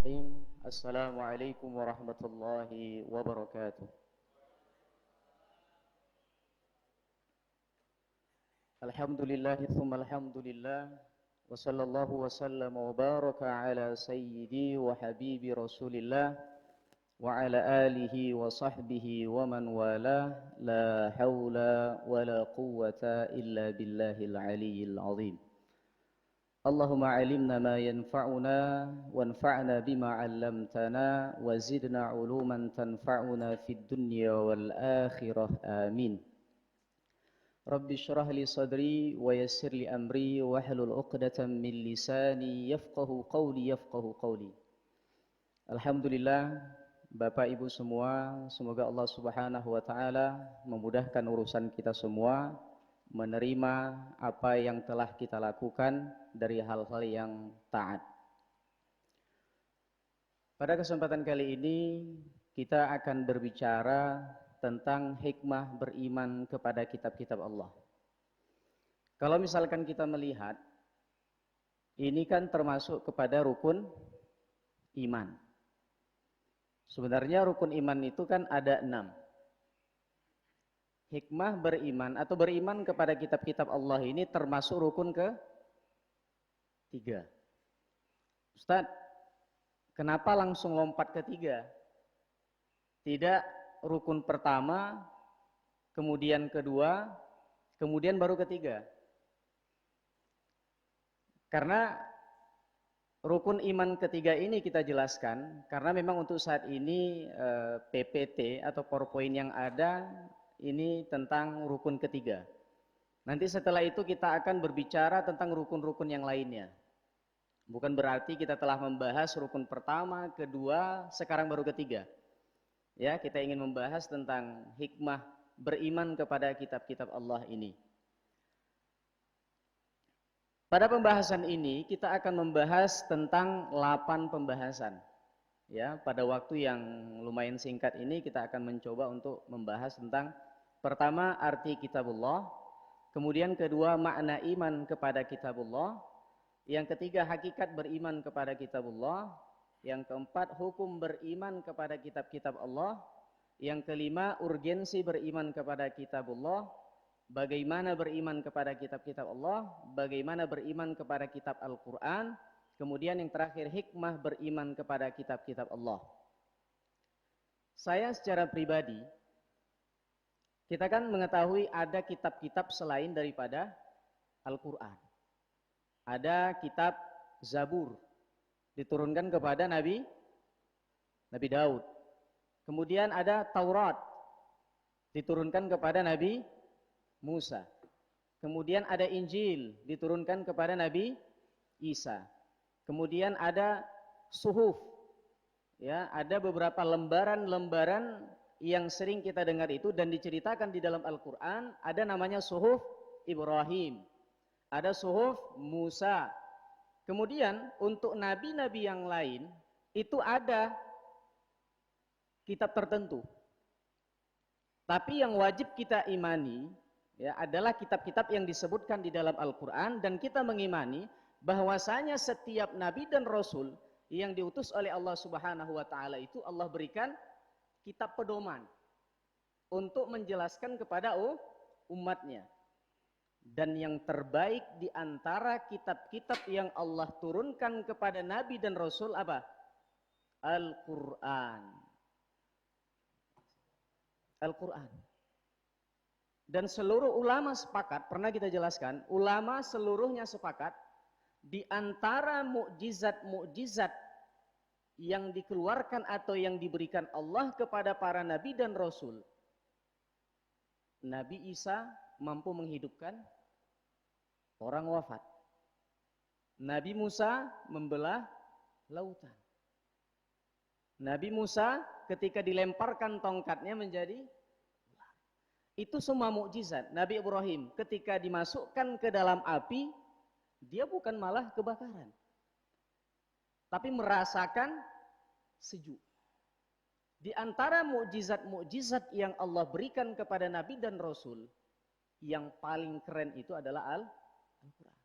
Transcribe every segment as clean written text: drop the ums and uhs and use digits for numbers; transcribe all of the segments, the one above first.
Bismillahirrahmanirrahim. Assalamualaikum warahmatullahi wabarakatuh. Alhamdulillahi thumma alhamdulillah. Wa sallallahu wa sallam wa baraka ala sayyidi wa habibi rasulillah wa ala alihi wa sahbihi wa man wala. La hawla wa la quwwata illa billahil aliyyil azim. Allahumma alimna ma yanfa'una wanfa'na bima 'allamtana wa zidna 'uluman tanfa'una fid dunya wal akhirah. Amin. Rabbi shrah li sadri wa yassir li amri wahlul 'uqdatam min lisani yafqahu qawli. Alhamdulillah, Bapak Ibu semua, semoga Allah Subhanahu wa taala memudahkan urusan kita semua, menerima apa yang telah kita lakukan dari hal-hal yang taat. Pada kesempatan kali ini kita akan berbicara tentang hikmah beriman kepada kitab-kitab Allah. Kalau misalkan kita melihat, ini kan termasuk kepada rukun iman. Sebenarnya rukun iman itu kan ada 6. Hikmah beriman atau beriman kepada kitab-kitab Allah ini termasuk rukun ke-3. Ustaz, kenapa langsung lompat ke-3? Tidak rukun pertama, kemudian kedua, kemudian baru ketiga. Karena rukun iman ketiga ini kita jelaskan, karena memang untuk saat ini PPT atau PowerPoint yang ada ini tentang rukun ketiga. Nanti setelah itu kita akan berbicara tentang rukun-rukun yang lainnya. Bukan berarti kita telah membahas rukun pertama, kedua, sekarang baru ketiga. Ya, kita ingin membahas tentang hikmah beriman kepada kitab-kitab Allah ini. Pada pembahasan ini kita akan membahas tentang 8 pembahasan. Ya, pada waktu yang lumayan singkat ini kita akan mencoba untuk membahas tentang pertama, arti kitabullah. Kemudian kedua, makna iman kepada kitabullah. Yang ketiga, hakikat beriman kepada kitabullah. Yang keempat, hukum beriman kepada kitab-kitab Allah. Yang kelima, urgensi beriman kepada kitabullah. Bagaimana beriman kepada kitab-kitab Allah. Bagaimana beriman kepada kitab Al-Quran. Kemudian yang terakhir, hikmah beriman kepada kitab-kitab Allah. Saya secara pribadi, kita kan mengetahui ada kitab-kitab selain daripada Al-Quran. Ada kitab Zabur, diturunkan kepada Nabi Daud. Kemudian ada Taurat, diturunkan kepada Nabi Musa. Kemudian ada Injil, diturunkan kepada Nabi Isa. Kemudian ada Suhuf, ya, ada beberapa lembaran-lembaran yang sering kita dengar itu dan diceritakan di dalam Al-Quran. Ada namanya Suhuf Ibrahim, ada Suhuf Musa. Kemudian untuk nabi-nabi yang lain itu ada kitab tertentu. Tapi yang wajib kita imani, ya, adalah kitab-kitab yang disebutkan di dalam Al-Quran, dan kita mengimani bahwasanya setiap nabi dan rasul yang diutus oleh Allah Subhanahu wa taala itu Allah berikan kitab pedoman untuk menjelaskan kepada umatnya. Dan yang terbaik di antara kitab-kitab yang Allah turunkan kepada nabi dan rasul apa? Al-Quran. Al-Quran. Dan seluruh ulama sepakat, pernah kita jelaskan, ulama seluruhnya sepakat, di antara mukjizat-mukjizat yang dikeluarkan atau yang diberikan Allah kepada para nabi dan rasul, Nabi Isa mampu menghidupkan orang wafat. Nabi Musa membelah lautan. Nabi Musa ketika dilemparkan tongkatnya menjadi ular. Itu semua mukjizat. Nabi Ibrahim ketika dimasukkan ke dalam api, dia bukan malah kebakaran, tapi merasakan sejuk. Di antara mukjizat-mukjizat yang Allah berikan kepada nabi dan rasul, yang paling keren itu adalah Al-Quran.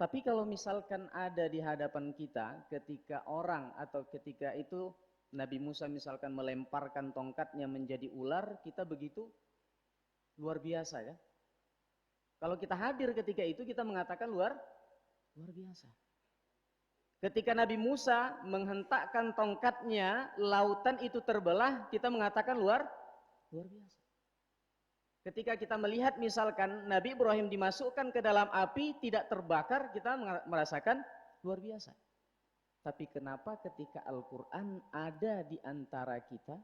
Tapi kalau misalkan ada di hadapan kita ketika orang atau ketika itu Nabi Musa misalkan melemparkan tongkatnya menjadi ular, kita begitu luar biasa ya. Kalau kita hadir ketika itu kita mengatakan luar biasa. Ketika Nabi Musa menghentakkan tongkatnya, lautan itu terbelah, kita mengatakan luar biasa. Ketika kita melihat misalkan Nabi Ibrahim dimasukkan ke dalam api tidak terbakar, kita merasakan luar biasa. Tapi kenapa ketika Al-Quran ada di antara kita,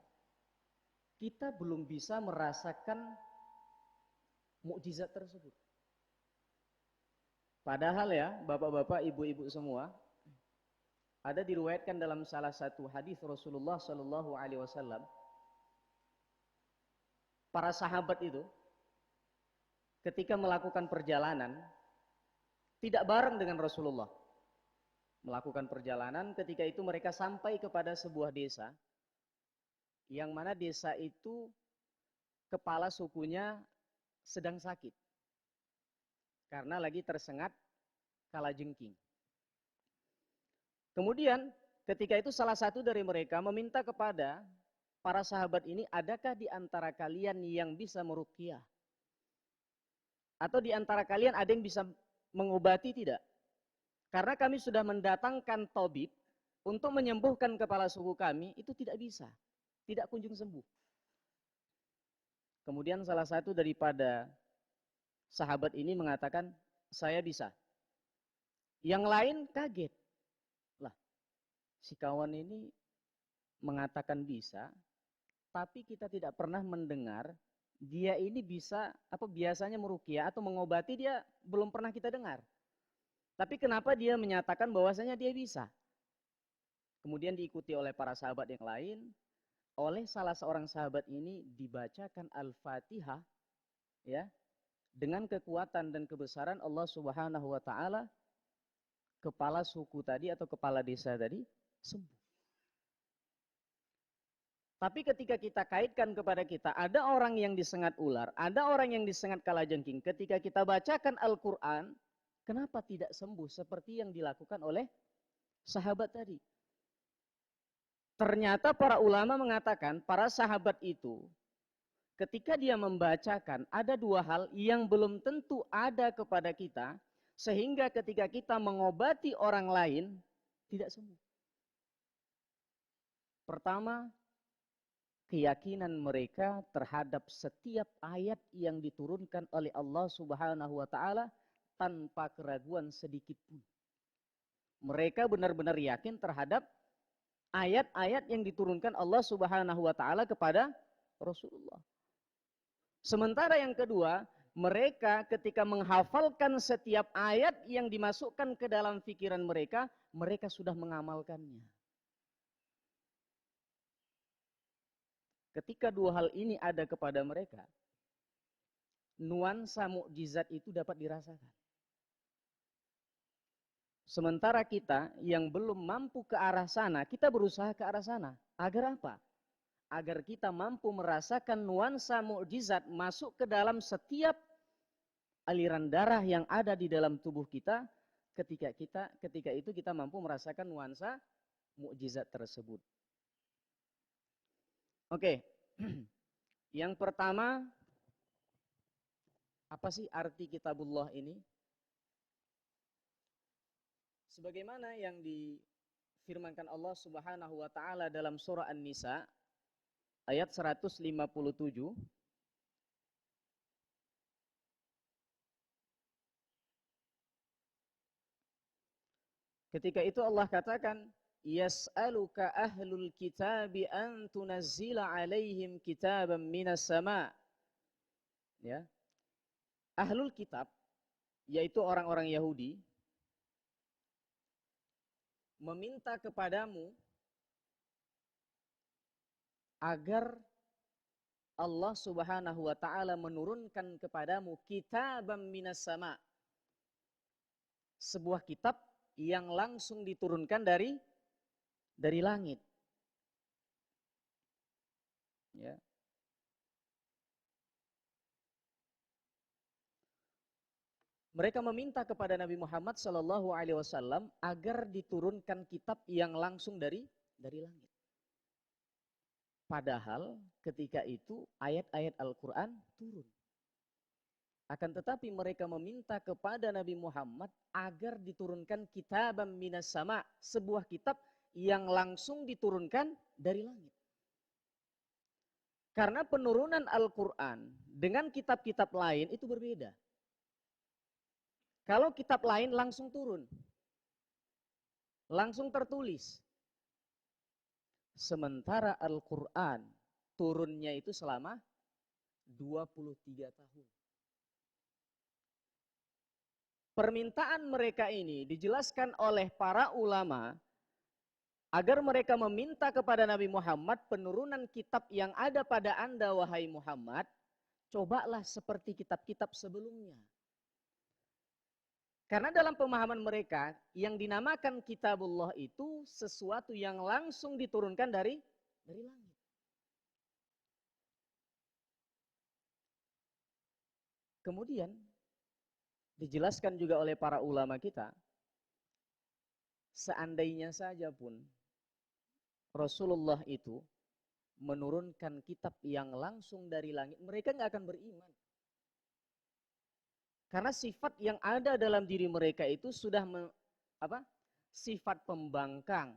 kita belum bisa merasakan mukjizat tersebut? Padahal ya, bapak-bapak, ibu-ibu semua, ada diriwayatkan dalam salah satu hadis Rasulullah Shallallahu Alaihi Wasallam, para sahabat itu ketika melakukan perjalanan tidak bareng dengan Rasulullah. Melakukan perjalanan, ketika itu mereka sampai kepada sebuah desa, yang mana desa itu kepala sukunya sedang sakit karena lagi tersengat kalajengking. Kemudian ketika itu salah satu dari mereka meminta kepada para sahabat ini, adakah di antara kalian yang bisa meruqyah? Atau di antara kalian ada yang bisa mengobati tidak? Karena kami sudah mendatangkan tabib untuk menyembuhkan kepala suku kami, itu tidak bisa. Tidak kunjung sembuh. Kemudian salah satu daripada sahabat ini mengatakan, saya bisa. Yang lain kaget. Lah, si kawan ini mengatakan bisa, tapi kita tidak pernah mendengar dia ini bisa biasanya meruqyah atau mengobati, dia belum pernah kita dengar. Tapi kenapa dia menyatakan bahwasanya dia bisa? Kemudian diikuti oleh para sahabat yang lain. Oleh salah seorang sahabat ini dibacakan Al-Fatihah ya, dengan kekuatan dan kebesaran Allah Subhanahu wa taala, kepala suku tadi atau kepala desa tadi sembuh. Tapi ketika kita kaitkan kepada kita, ada orang yang disengat ular, ada orang yang disengat kalajengking. Ketika kita bacakan Al-Quran, kenapa tidak sembuh seperti yang dilakukan oleh sahabat tadi? Ternyata para ulama mengatakan, para sahabat itu ketika dia membacakan, ada dua hal yang belum tentu ada kepada kita, sehingga ketika kita mengobati orang lain, tidak sembuh. Pertama, keyakinan mereka terhadap setiap ayat yang diturunkan oleh Allah Subhanahu wa taala tanpa keraguan sedikit pun. Mereka benar-benar yakin terhadap ayat-ayat yang diturunkan Allah Subhanahu wa taala kepada Rasulullah. Sementara yang kedua, mereka ketika menghafalkan setiap ayat yang dimasukkan ke dalam pikiran mereka, mereka sudah mengamalkannya. Ketika dua hal ini ada kepada mereka, nuansa mukjizat itu dapat dirasakan. Sementara kita yang belum mampu ke arah sana, kita berusaha ke arah sana. Agar apa? Agar kita mampu merasakan nuansa mukjizat masuk ke dalam setiap aliran darah yang ada di dalam tubuh kita, ketika itu kita mampu merasakan nuansa mukjizat tersebut. Oke. Yang pertama, apa sih arti kitabullah ini? Sebagaimana yang difirmankan Allah Subhanahu wa taala dalam surah An-Nisa ayat 157. Ketika itu Allah katakan, yas'aluka ahlul kitabi an tunazzila alaihim kitaban minas sama. Ya. Ahlul kitab, yaitu orang-orang Yahudi, meminta kepadamu agar Allah Subhanahu wa taala menurunkan kepadamu kitaban minas sama. Sebuah kitab yang langsung diturunkan dari langit. Ya. Mereka meminta kepada Nabi Muhammad Shallallahu Alaihi Wasallam agar diturunkan kitab yang langsung dari langit. Padahal ketika itu ayat-ayat Al-Quran turun. Akan tetapi mereka meminta kepada Nabi Muhammad agar diturunkan kitabam minas sama, sebuah kitab yang langsung diturunkan dari langit. Karena penurunan Al-Quran dengan kitab-kitab lain itu berbeda. Kalau kitab lain langsung turun, langsung tertulis. Sementara Al-Quran turunnya itu selama 23 tahun. Permintaan mereka ini dijelaskan oleh para ulama agar mereka meminta kepada Nabi Muhammad penurunan kitab yang ada pada Anda, wahai Muhammad, cobalah seperti kitab-kitab sebelumnya. Karena dalam pemahaman mereka, yang dinamakan kitabullah itu sesuatu yang langsung diturunkan dari langit. Kemudian, dijelaskan juga oleh para ulama kita, seandainya saja pun Rasulullah itu menurunkan kitab yang langsung dari langit, mereka nggak akan beriman. Karena sifat yang ada dalam diri mereka itu sudah sifat pembangkang,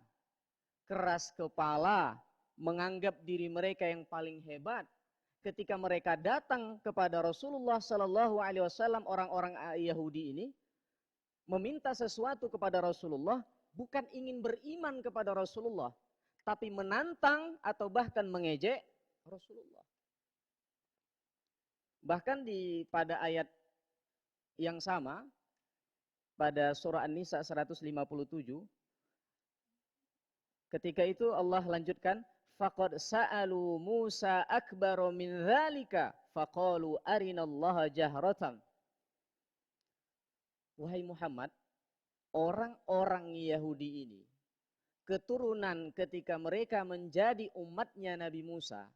keras kepala, menganggap diri mereka yang paling hebat. Ketika mereka datang kepada Rasulullah Sallallahu Alaihi Wasallam, orang-orang Yahudi ini meminta sesuatu kepada Rasulullah, bukan ingin beriman kepada Rasulullah, tapi menantang atau bahkan mengejek Rasulullah. Bahkan pada ayat yang sama, pada surah An-Nisa 157, ketika itu Allah lanjutkan, faqad sa'alu Musa akbaru min dzalika faqalu arinallaha jahratan. Wahai Muhammad, orang-orang Yahudi ini, keturunan ketika mereka menjadi umatnya Nabi Musa,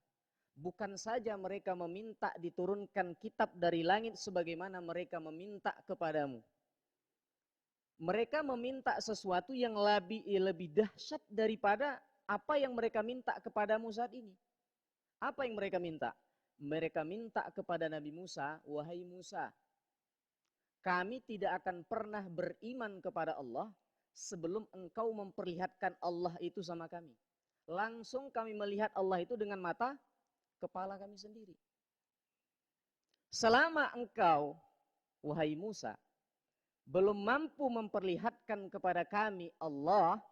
bukan saja mereka meminta diturunkan kitab dari langit sebagaimana mereka meminta kepadamu. Mereka meminta sesuatu yang lebih dahsyat daripada apa yang mereka minta kepadamu saat ini. Apa yang mereka minta? Mereka minta kepada Nabi Musa, wahai Musa, kami tidak akan pernah beriman kepada Allah sebelum engkau memperlihatkan Allah itu sama kami. Langsung kami melihat Allah itu dengan mata kepala kami sendiri. Selama engkau, wahai Musa, belum mampu memperlihatkan kepada kami Allah,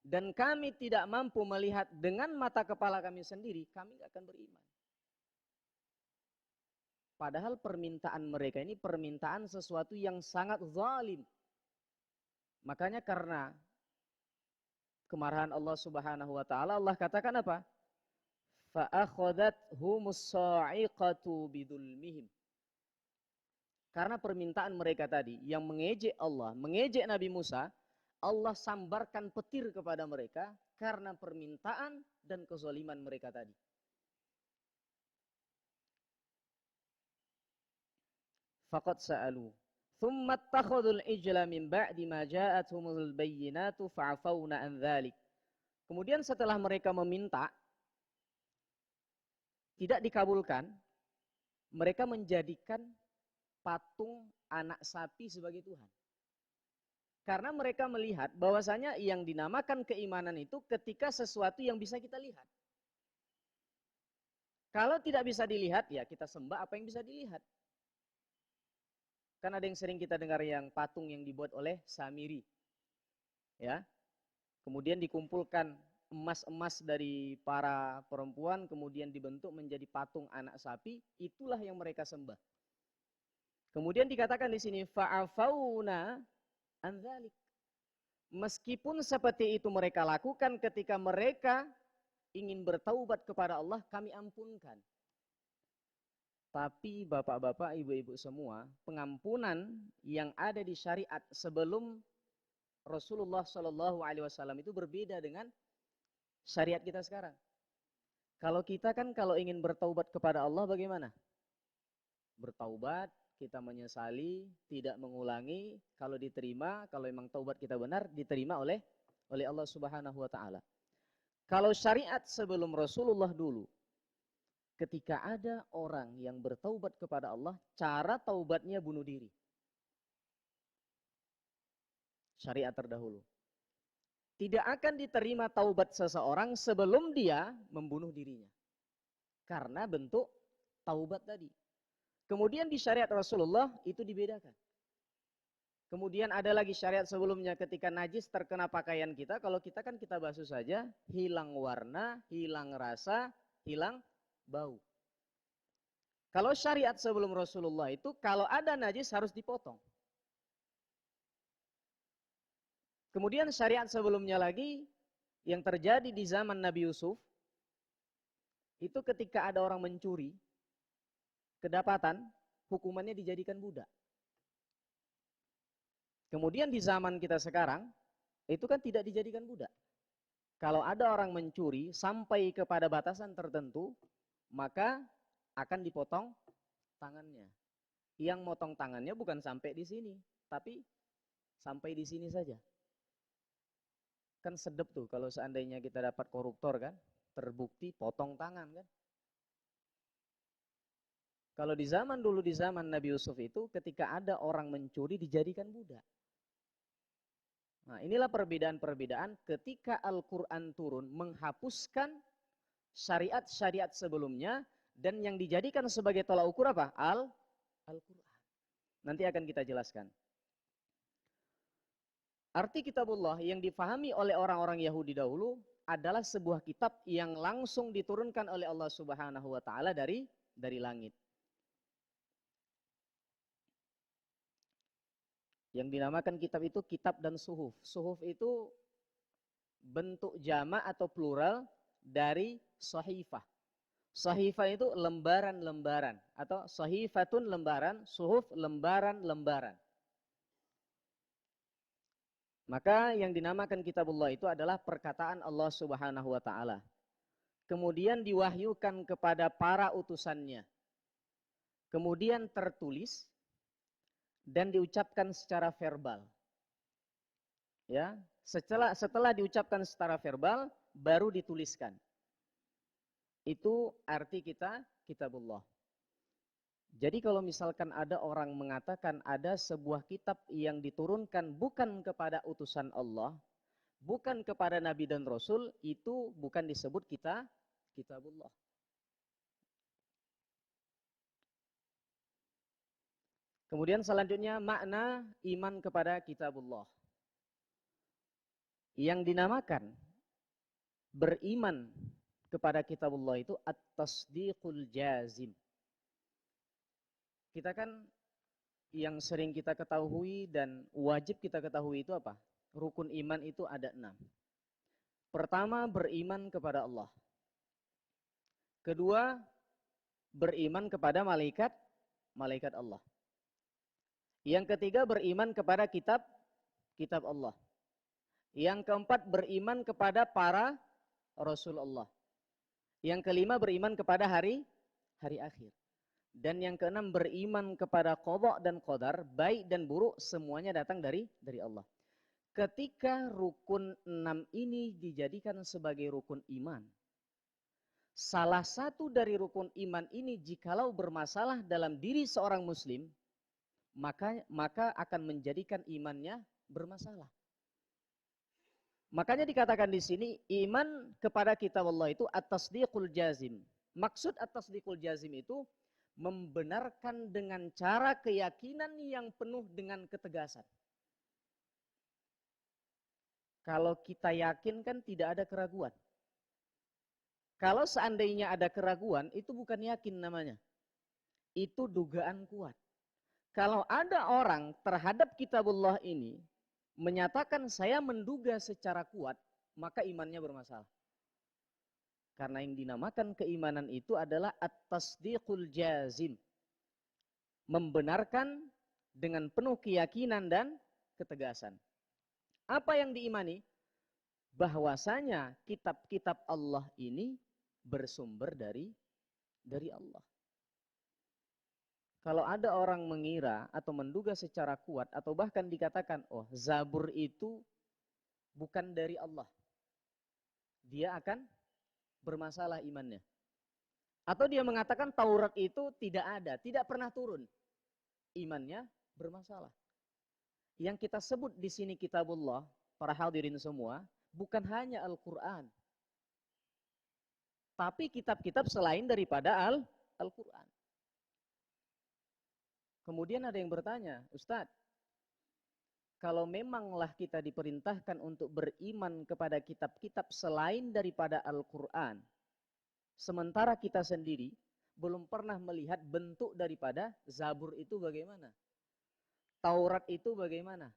dan kami tidak mampu melihat dengan mata kepala kami sendiri, kami tidak akan beriman. Padahal permintaan mereka ini permintaan sesuatu yang sangat zalim. Makanya karena kemarahan Allah Subhanahu wa taala, Allah katakan apa? Fa'akhadathumus sa'iqatu bidzulmihim. Karena permintaan mereka tadi yang mengejek Allah, mengejek Nabi Musa, Allah sambarkan petir kepada mereka karena permintaan dan kezaliman mereka tadi. Faqad sa'alu thumma ittakhadhul ijla min ba'di ma ja'atuhumul bayyinatu fa'afawna an dzalik. Kemudian setelah mereka meminta tidak dikabulkan, mereka menjadikan patung anak sapi sebagai Tuhan. Karena mereka melihat bahwasanya yang dinamakan keimanan itu ketika sesuatu yang bisa kita lihat. Kalau tidak bisa dilihat, ya kita sembah apa yang bisa dilihat. Kan ada yang sering kita dengar yang patung yang dibuat oleh Samiri. Ya. Kemudian dikumpulkan emas-emas dari para perempuan, kemudian dibentuk menjadi patung anak sapi, itulah yang mereka sembah. Kemudian dikatakan di sini fa'afauna an dzalik. Meskipun seperti itu mereka lakukan ketika mereka ingin bertaubat kepada Allah, kami ampunkan. Tapi bapak-bapak, ibu-ibu semua, pengampunan yang ada di syariat sebelum Rasulullah Shallallahu Alaihi Wasallam itu berbeda dengan syariat kita sekarang. Kalau kita kan kalau ingin bertaubat kepada Allah bagaimana? Bertaubat, kita menyesali, tidak mengulangi, kalau diterima, kalau memang taubat kita benar, diterima oleh Allah Subhanahu wa taala. Kalau syariat sebelum Rasulullah dulu, ketika ada orang yang bertaubat kepada Allah, cara taubatnya bunuh diri. Syariat terdahulu. Tidak akan diterima taubat seseorang sebelum dia membunuh dirinya. Karena bentuk taubat tadi. Kemudian di syariat Rasulullah itu dibedakan. Kemudian ada lagi syariat sebelumnya ketika najis terkena pakaian kita. Kalau kita kan kita basuh saja, hilang warna, hilang rasa, hilang bau. Kalau syariat sebelum Rasulullah itu kalau ada najis harus dipotong. Kemudian syariat sebelumnya lagi yang terjadi di zaman Nabi Yusuf, itu ketika ada orang mencuri, kedapatan, hukumannya dijadikan budak. Kemudian di zaman kita sekarang, itu kan tidak dijadikan budak. Kalau ada orang mencuri sampai kepada batasan tertentu, maka akan dipotong tangannya. Yang motong tangannya bukan sampai di sini, tapi sampai di sini saja. Kan sedep tuh kalau seandainya kita dapat koruptor kan, terbukti potong tangan kan. Kalau di zaman dulu, di zaman Nabi Yusuf itu ketika ada orang mencuri dijadikan budak. Nah inilah perbedaan-perbedaan ketika Al-Quran turun menghapuskan syariat-syariat sebelumnya dan yang dijadikan sebagai tolak ukur apa? Al-Quran. Nanti akan kita jelaskan. Arti kitabullah yang difahami oleh orang-orang Yahudi dahulu adalah sebuah kitab yang langsung diturunkan oleh Allah Subhanahu wa taala dari langit. Yang dinamakan kitab itu kitab dan suhuf. Suhuf itu bentuk jamak atau plural dari sahifah. Sahifah itu lembaran-lembaran atau sahifatun lembaran, suhuf lembaran-lembaran. Maka yang dinamakan kitabullah itu adalah perkataan Allah Subhanahu wa taala. Kemudian diwahyukan kepada para utusannya. Kemudian tertulis dan diucapkan secara verbal. Ya, setelah diucapkan secara verbal baru dituliskan. Itu arti kitabullah. Jadi kalau misalkan ada orang mengatakan ada sebuah kitab yang diturunkan bukan kepada utusan Allah, bukan kepada Nabi dan Rasul, itu bukan disebut kitabullah. Kemudian selanjutnya makna iman kepada kitabullah. Yang dinamakan beriman kepada kitabullah itu at-tasdiqul jazim. Kita kan yang sering kita ketahui dan wajib kita ketahui itu apa? Rukun iman itu ada 6. Pertama, beriman kepada Allah. Kedua, beriman kepada malaikat Allah. Yang ketiga, beriman kepada kitab Allah. Yang keempat, beriman kepada para Rasul Allah. Yang kelima, beriman kepada hari akhir. Dan yang keenam, beriman kepada qada dan qadar, baik dan buruk, semuanya datang dari Allah. Ketika rukun 6 ini dijadikan sebagai rukun iman, salah satu dari rukun iman ini jikalau bermasalah dalam diri seorang muslim, maka akan menjadikan imannya bermasalah. Makanya dikatakan di sini iman kepada kitab Allah itu at-tasdiqul jazim. Maksud at-tasdiqul jazim itu membenarkan dengan cara keyakinan yang penuh dengan ketegasan. Kalau kita yakin kan tidak ada keraguan. Kalau seandainya ada keraguan, itu bukan yakin namanya. Itu dugaan kuat. Kalau ada orang terhadap kitabullah ini menyatakan saya menduga secara kuat, maka imannya bermasalah. Karena yang dinamakan keimanan itu adalah at-tasdiqul jazim. Membenarkan dengan penuh keyakinan dan ketegasan. Apa yang diimani? Bahwasanya kitab-kitab Allah ini bersumber dari Allah. Kalau ada orang mengira atau menduga secara kuat atau bahkan dikatakan, oh Zabur itu bukan dari Allah, dia akan bermasalah imannya. Atau dia mengatakan Taurat itu tidak ada, tidak pernah turun, imannya bermasalah. Yang kita sebut di sini kitabullah, para hadirin semua, bukan hanya Al-Quran, tapi kitab-kitab selain daripada Al-Quran. Kemudian ada yang bertanya, Ustadz, kalau memanglah kita diperintahkan untuk beriman kepada kitab-kitab selain daripada Al-Quran, sementara kita sendiri belum pernah melihat bentuk daripada Zabur itu bagaimana? Taurat itu bagaimana?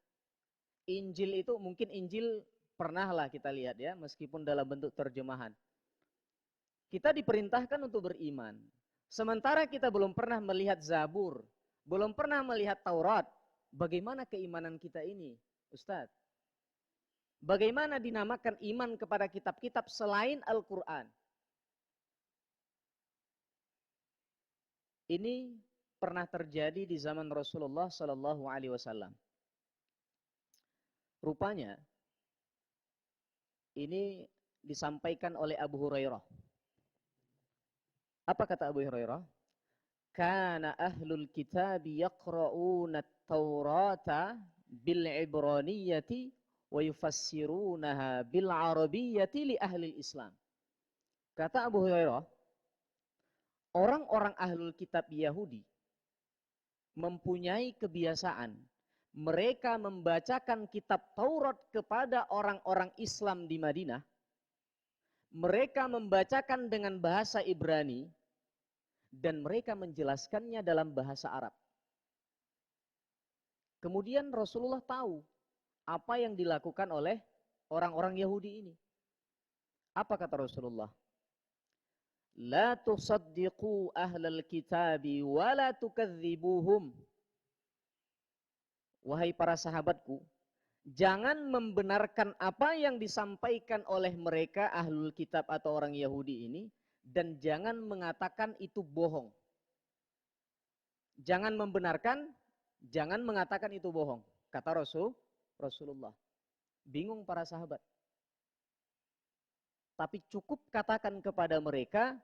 Injil itu, mungkin Injil pernahlah kita lihat ya, meskipun dalam bentuk terjemahan. Kita diperintahkan untuk beriman. Sementara kita belum pernah melihat Zabur, belum pernah melihat Taurat, bagaimana keimanan kita ini, Ustadz? Bagaimana dinamakan iman kepada kitab-kitab selain Al-Quran? Ini pernah terjadi di zaman Rasulullah Sallallahu Alaihi Wasallam. Rupanya ini disampaikan oleh Abu Hurairah. Apa kata Abu Hurairah? Kana ahlul kitab yaqra'una at-taurata bil-ibraniyati wa yufassirunaha bil-arabiyyati li ahli Islam. Kata Abu Hurairah, orang-orang ahlul kitab Yahudi mempunyai kebiasaan mereka membacakan kitab Taurat kepada orang-orang Islam di Madinah. Mereka membacakan dengan bahasa Ibrani dan mereka menjelaskannya dalam bahasa Arab. Kemudian Rasulullah tahu apa yang dilakukan oleh orang-orang Yahudi ini. Apa kata Rasulullah? La tusaddiqu ahlal kitabi wa la tukadzibuhum. Wahai para sahabatku, jangan membenarkan apa yang disampaikan oleh mereka ahlul kitab atau orang Yahudi ini, dan jangan mengatakan itu bohong. Jangan membenarkan, jangan mengatakan itu bohong. Kata Rasulullah. Bingung para sahabat. Tapi cukup katakan kepada mereka,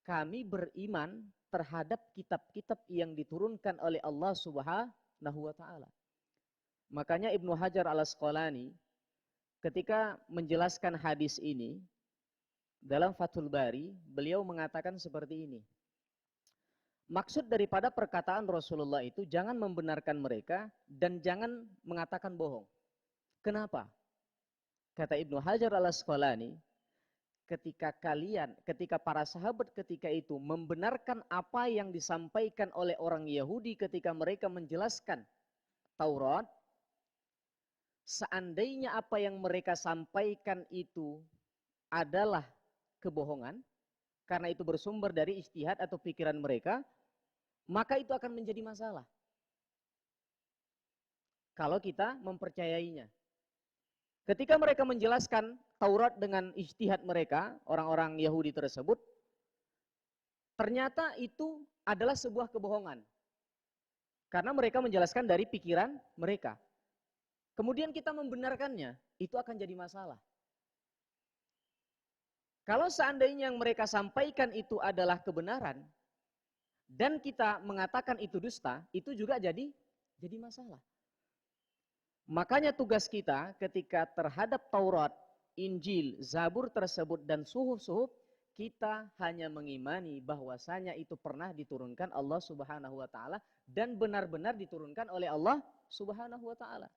kami beriman terhadap kitab-kitab yang diturunkan oleh Allah Subhanahu wa Ta'ala. Makanya Ibnu Hajar Al-Asqalani ketika menjelaskan hadis ini dalam Fathul Bari, beliau mengatakan seperti ini. Maksud daripada perkataan Rasulullah itu jangan membenarkan mereka dan jangan mengatakan bohong. Kenapa? Kata Ibnu Hajar Al-Asqalani, ketika para sahabat ketika itu membenarkan apa yang disampaikan oleh orang Yahudi ketika mereka menjelaskan Taurat, seandainya apa yang mereka sampaikan itu adalah kebohongan, karena itu bersumber dari ijtihad atau pikiran mereka, maka itu akan menjadi masalah. Kalau kita mempercayainya. Ketika mereka menjelaskan Taurat dengan ijtihad mereka, orang-orang Yahudi tersebut, ternyata itu adalah sebuah kebohongan. Karena mereka menjelaskan dari pikiran mereka. Kemudian kita membenarkannya, itu akan jadi masalah. Kalau seandainya yang mereka sampaikan itu adalah kebenaran, dan kita mengatakan itu dusta, itu juga jadi masalah. Makanya tugas kita ketika terhadap Taurat, Injil, Zabur tersebut dan suhuf-suhuf, kita hanya mengimani bahwasanya itu pernah diturunkan Allah Subhanahu wa Ta'ala dan benar-benar diturunkan oleh Allah Subhanahu wa Ta'ala.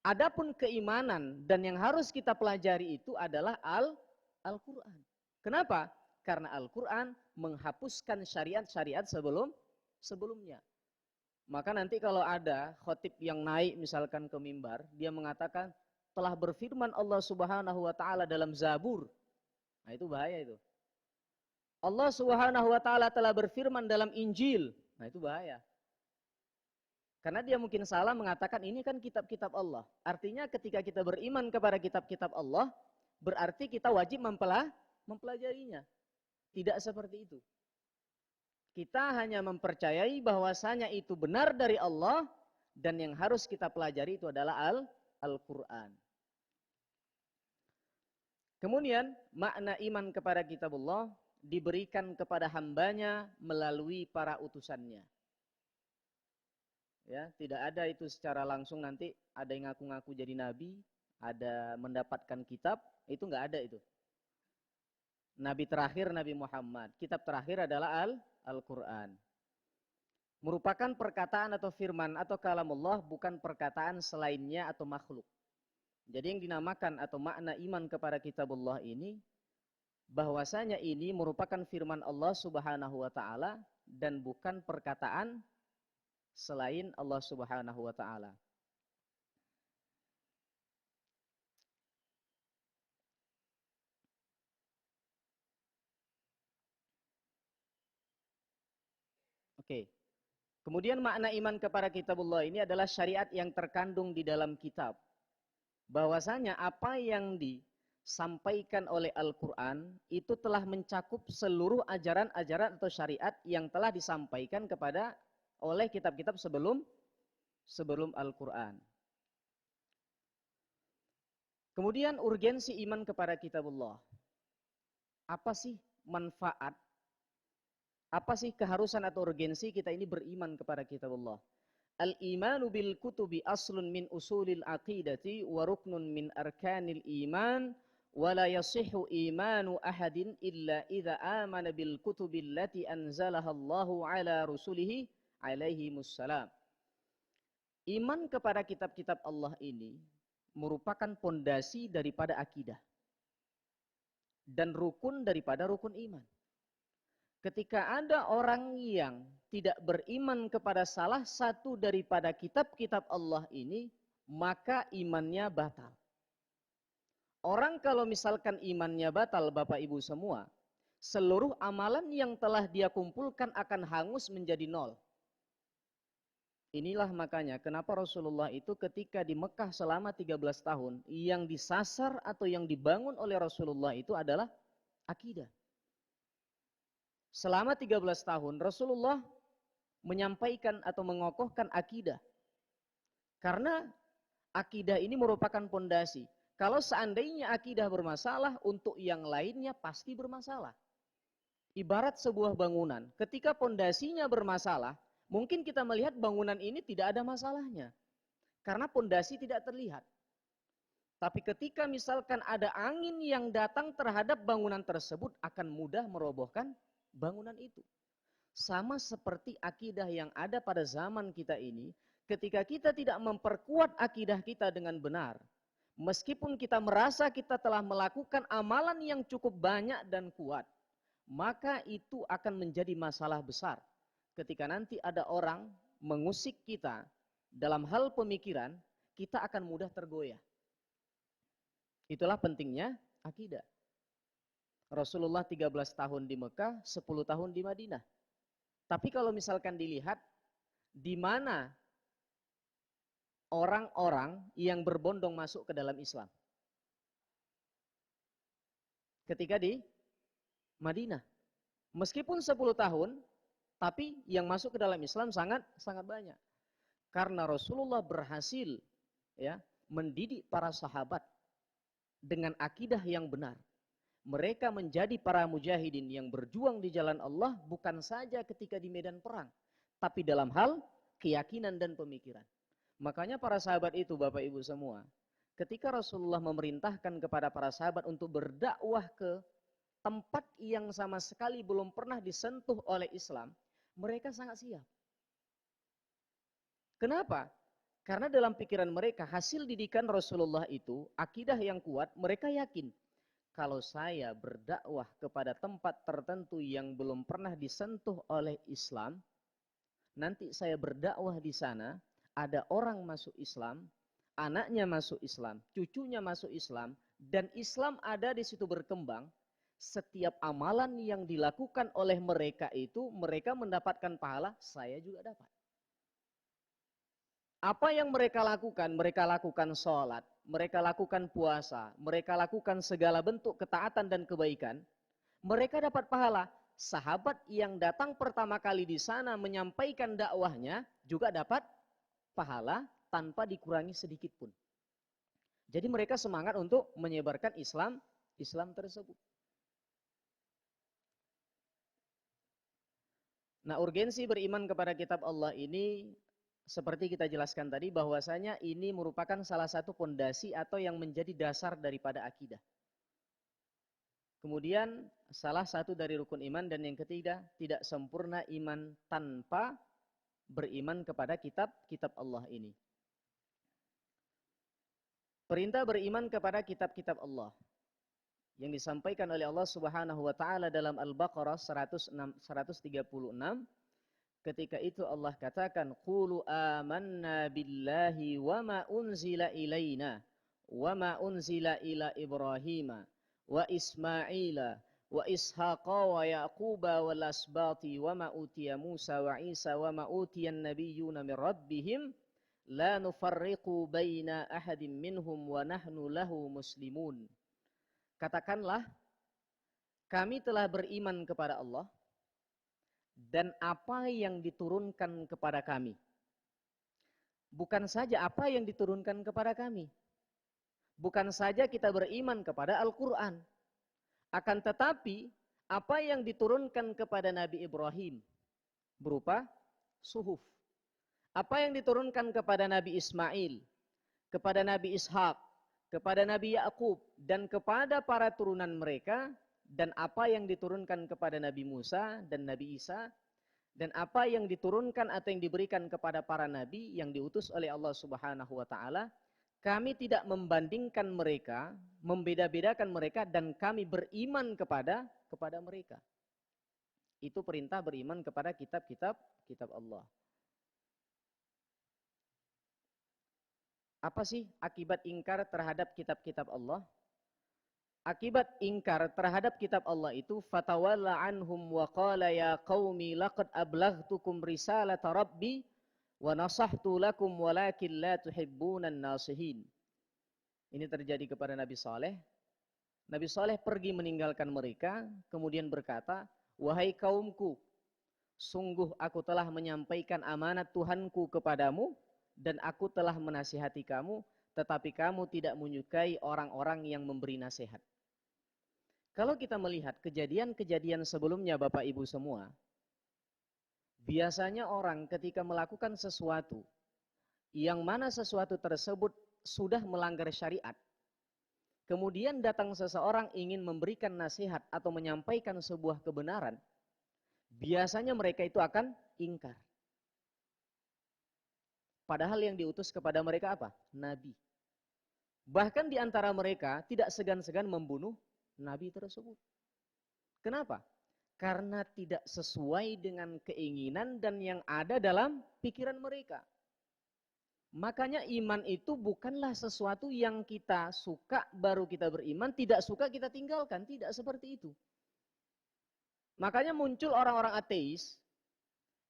Adapun keimanan dan yang harus kita pelajari itu adalah Al-Quran. Kenapa? Karena Al-Quran menghapuskan syariat-syariat sebelumnya. Maka nanti kalau ada khotib yang naik misalkan ke mimbar, dia mengatakan telah berfirman Allah Subhanahu wa Ta'ala dalam Zabur. Nah itu bahaya itu. Allah Subhanahu wa Ta'ala telah berfirman dalam Injil. Nah itu bahaya. Karena dia mungkin salah mengatakan ini kan kitab-kitab Allah. Artinya ketika kita beriman kepada kitab-kitab Allah, berarti kita wajib mempelajarinya. Tidak seperti itu. Kita hanya mempercayai bahwasanya itu benar dari Allah dan yang harus kita pelajari itu adalah Al-Quran. Kemudian makna iman kepada kitabullah diberikan kepada hambanya melalui para utusannya. Ya, tidak ada itu secara langsung nanti ada yang ngaku-ngaku jadi nabi, ada mendapatkan kitab, itu nggak ada itu. Nabi terakhir Nabi Muhammad, kitab terakhir adalah Al-Quran. Merupakan perkataan atau firman atau kalamullah, bukan perkataan selainnya atau makhluk. Jadi yang dinamakan atau makna iman kepada kitabullah ini, bahwasanya ini merupakan firman Allah Subhanahu wa taala dan bukan perkataan selain Allah Subhanahu wa taala. Oke. Kemudian makna iman kepada kitabullah ini adalah syariat yang terkandung di dalam kitab. Bahwasanya apa yang disampaikan oleh Al-Quran itu telah mencakup seluruh ajaran-ajaran atau syariat yang telah disampaikan kepada oleh kitab-kitab sebelum Al-Quran. Kemudian urgensi iman kepada kitabullah. Apa sih manfaat? Apa sih keharusan atau urgensi kita ini beriman kepada kitabullah? Al-imanu bil kutubi aslun min usulil aqidati wa ruknun min arkanil iman wa la yasihhu imanu ahadin illa idza amana bil kutubi allati anzalaha Allahu ala rusulihi alaihi mussalam. Iman kepada kitab-kitab Allah ini merupakan pondasi daripada akidah dan rukun daripada rukun iman. Ketika ada orang yang tidak beriman kepada salah satu daripada kitab-kitab Allah ini, maka imannya batal. Orang kalau misalkan imannya batal, Bapak Ibu semua, seluruh amalan yang telah dia kumpulkan akan hangus menjadi nol. Inilah makanya kenapa Rasulullah itu ketika di Mekah selama 13 tahun, yang disasar atau yang dibangun oleh Rasulullah itu adalah akidah. Selama 13 tahun Rasulullah menyampaikan atau mengokohkan akidah. Karena akidah ini merupakan pondasi. Kalau seandainya akidah bermasalah, untuk yang lainnya pasti bermasalah. Ibarat sebuah bangunan, ketika pondasinya bermasalah, mungkin kita melihat bangunan ini tidak ada masalahnya. Karena pondasi tidak terlihat. Tapi ketika misalkan ada angin yang datang terhadap bangunan tersebut, akan mudah merobohkan bangunan itu. Sama seperti akidah yang ada pada zaman kita ini, ketika kita tidak memperkuat akidah kita dengan benar, meskipun kita merasa kita telah melakukan amalan yang cukup banyak dan kuat, maka itu akan menjadi masalah besar. Ketika nanti ada orang mengusik kita dalam hal pemikiran, kita akan mudah tergoyah. Itulah pentingnya akidah. Rasulullah 13 tahun di Mekah, 10 tahun di Madinah. Tapi kalau misalkan dilihat, di mana orang-orang yang berbondong masuk ke dalam Islam? Ketika di Madinah. Meskipun 10 tahun, tapi yang masuk ke dalam Islam sangat banyak. Karena Rasulullah berhasil ya mendidik para sahabat dengan akidah yang benar. Mereka menjadi para mujahidin yang berjuang di jalan Allah bukan saja ketika di medan perang, tapi dalam hal keyakinan dan pemikiran. Makanya para sahabat itu, Bapak Ibu semua, ketika Rasulullah memerintahkan kepada para sahabat untuk berdakwah ke tempat yang sama sekali belum pernah disentuh oleh Islam, mereka sangat siap. Kenapa? Karena dalam pikiran mereka hasil didikan Rasulullah itu, akidah yang kuat, mereka yakin kalau saya berdakwah kepada tempat tertentu yang belum pernah disentuh oleh Islam, nanti saya berdakwah di sana, ada orang masuk Islam, anaknya masuk Islam, cucunya masuk Islam, dan Islam ada di situ berkembang, setiap amalan yang dilakukan oleh mereka itu, mereka mendapatkan pahala, saya juga dapat. Apa yang mereka lakukan? Mereka lakukan sholat, mereka lakukan puasa, mereka lakukan segala bentuk ketaatan dan kebaikan. Mereka dapat pahala. sahabat yang datang pertama kali di sana menyampaikan dakwahnya juga dapat pahala tanpa dikurangi sedikit pun. Jadi mereka semangat untuk menyebarkan Islam tersebut. Nah, urgensi beriman kepada kitab Allah ini seperti kita jelaskan tadi bahwasanya ini merupakan salah satu pondasi atau yang menjadi dasar daripada akidah. Kemudian salah satu dari rukun iman, dan yang ketiga, tidak sempurna iman tanpa beriman kepada kitab-kitab Allah ini. Perintah beriman kepada kitab-kitab Allah yang disampaikan oleh Allah Subhanahu wa taala dalam Al-Baqarah 136, ketika itu Allah katakan, qulu amanna billahi wa ma unzila ilaina wa ma unzila ila Ibrahim wa Ismaila wa Ishaqa wa Yaquba wal asbati wa ma utiya Musa wa Isa wa ma utiyan nabiyyuna min rabbihim la nufarriqu baina ahadin minhum wa nahnu lahu muslimun. Katakanlah, kami telah beriman kepada Allah dan apa yang diturunkan kepada kami. Bukan saja apa yang diturunkan kepada kami. Bukan saja kita beriman kepada Al-Quran. Akan tetapi apa yang diturunkan kepada Nabi Ibrahim berupa suhuf. Apa yang diturunkan kepada Nabi Ismail, kepada Nabi Ishak, kepada Nabi Yakub, dan kepada para turunan mereka, dan apa yang diturunkan kepada Nabi Musa dan Nabi Isa, dan apa yang diturunkan atau yang diberikan kepada para nabi yang diutus oleh Allah Subhanahu wa taala, kami tidak membandingkan mereka, membeda-bedakan mereka, dan kami beriman kepada mereka. Itu perintah beriman kepada kitab Allah. Apa sih akibat ingkar terhadap kitab-kitab Allah? Akibat ingkar terhadap kitab Allah itu, fatawalla anhum wa qala ya qaumi laqad ablaghtukum risalata rabbi wa nasahtu lakum walakin la tuhibbunan nasihin. Ini terjadi kepada Nabi Saleh. Nabi Saleh pergi meninggalkan mereka, kemudian berkata, wahai kaumku, sungguh aku telah menyampaikan amanat Tuhanku kepadamu, dan aku telah menasihati kamu, tetapi kamu tidak menyukai orang-orang yang memberi nasihat. Kalau kita melihat kejadian-kejadian sebelumnya Bapak Ibu semua, biasanya orang ketika melakukan sesuatu, yang mana sesuatu tersebut sudah melanggar syariat, kemudian datang seseorang ingin memberikan nasihat atau menyampaikan sebuah kebenaran, biasanya mereka itu akan ingkar. Padahal yang diutus kepada mereka apa? Nabi. Bahkan di antara mereka tidak segan-segan membunuh Nabi tersebut. Kenapa? Karena tidak sesuai dengan keinginan dan yang ada dalam pikiran mereka. Makanya iman itu bukanlah sesuatu yang kita suka baru kita beriman, tidak suka kita tinggalkan, tidak seperti itu. Makanya muncul orang-orang ateis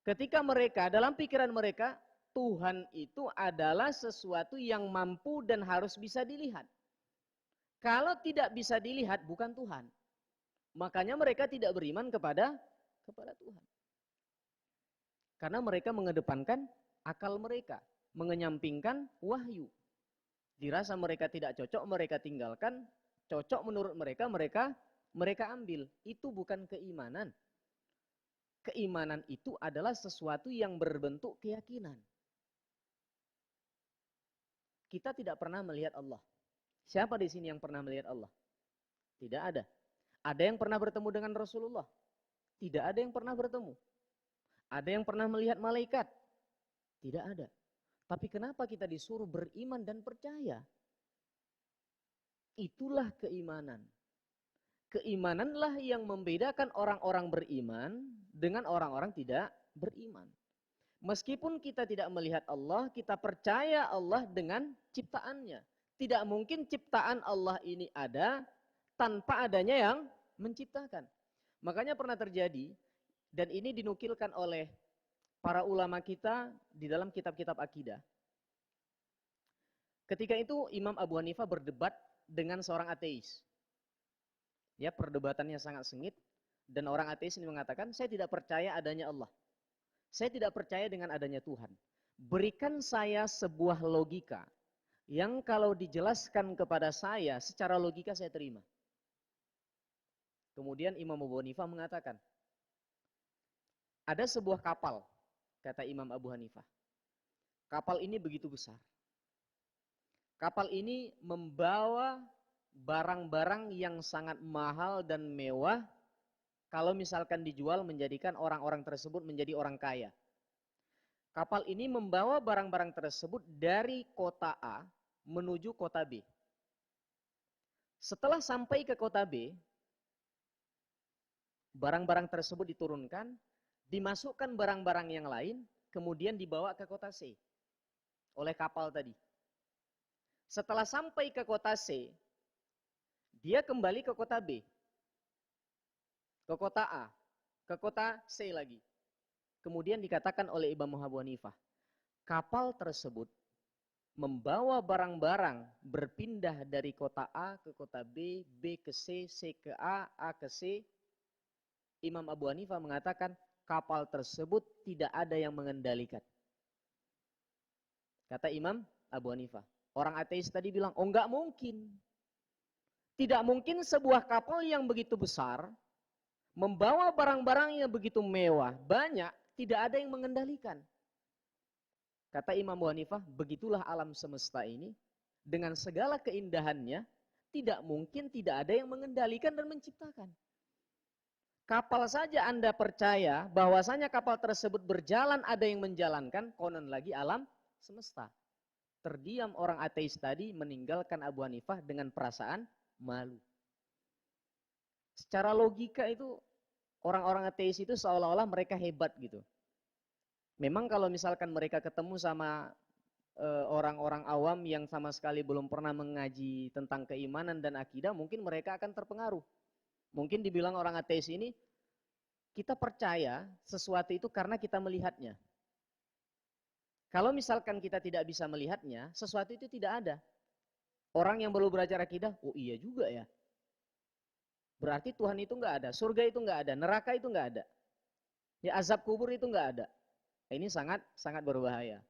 ketika mereka dalam pikiran mereka Tuhan itu adalah sesuatu yang mampu dan harus bisa dilihat. Kalau tidak bisa dilihat bukan Tuhan. Makanya mereka tidak beriman kepada Tuhan. Karena mereka mengedepankan akal mereka, mengenyampingkan wahyu. Dirasa mereka tidak cocok, mereka tinggalkan. Cocok menurut mereka, mereka ambil. Itu bukan keimanan. Keimanan itu adalah sesuatu yang berbentuk keyakinan. Kita tidak pernah melihat Allah. Siapa di sini yang pernah melihat Allah? Tidak ada. Ada yang pernah bertemu dengan Rasulullah? Tidak ada yang pernah bertemu. Ada yang pernah melihat malaikat? Tidak ada. Tapi kenapa kita disuruh beriman dan percaya? Itulah keimanan. Keimananlah yang membedakan orang-orang beriman dengan orang-orang tidak beriman. Meskipun kita tidak melihat Allah, kita percaya Allah dengan ciptaannya. Tidak mungkin ciptaan Allah ini ada tanpa adanya yang menciptakan. Makanya pernah terjadi, dan ini dinukilkan oleh para ulama kita di dalam kitab-kitab akidah. Ketika itu Imam Abu Hanifah berdebat dengan seorang ateis. Ya, perdebatannya sangat sengit. Dan orang ateis ini mengatakan, saya tidak percaya adanya Allah. Saya tidak percaya dengan adanya Tuhan. Berikan saya sebuah logika yang kalau dijelaskan kepada saya, secara logika saya terima. Kemudian Imam Abu Hanifah mengatakan, ada sebuah kapal, kata Imam Abu Hanifah. Kapal ini begitu besar. Kapal ini membawa barang-barang yang sangat mahal dan mewah kalau misalkan dijual menjadikan orang-orang tersebut menjadi orang kaya. Kapal ini membawa barang-barang tersebut dari kota A menuju kota B. Setelah sampai ke kota B, barang-barang tersebut diturunkan, dimasukkan barang-barang yang lain, kemudian dibawa ke kota C oleh kapal tadi. Setelah sampai ke kota C, dia kembali ke kota B, ke kota A, ke kota C lagi. Kemudian dikatakan oleh Imam Abu Hanifah, kapal tersebut membawa barang-barang berpindah dari kota A ke kota B, B ke C, C ke A ke C. Imam Abu Hanifah mengatakan kapal tersebut tidak ada yang mengendalikan. Kata Imam Abu Hanifah. Orang ateis tadi bilang, oh enggak mungkin. Tidak mungkin sebuah kapal yang begitu besar, membawa barang-barang yang begitu mewah, banyak, tidak ada yang mengendalikan. Kata Imam Abu Hanifah, begitulah alam semesta ini, dengan segala keindahannya, tidak mungkin tidak ada yang mengendalikan dan menciptakan. Kapal saja Anda percaya bahwasanya kapal tersebut berjalan, ada yang menjalankan, konon lagi alam semesta. Terdiam orang ateis tadi meninggalkan Abu Hanifah dengan perasaan malu. Secara logika itu orang-orang ateis itu seolah-olah mereka hebat gitu. Memang kalau misalkan mereka ketemu sama orang-orang awam yang sama sekali belum pernah mengaji tentang keimanan dan akidah, mungkin mereka akan terpengaruh. Mungkin dibilang orang ateis ini, kita percaya sesuatu itu karena kita melihatnya. Kalau misalkan kita tidak bisa melihatnya, sesuatu itu tidak ada. Orang yang baru belajar akidah, oh iya juga ya. Berarti Tuhan itu nggak ada, surga itu nggak ada, neraka itu nggak ada. Ya azab kubur itu nggak ada. Ini sangat sangat berbahaya.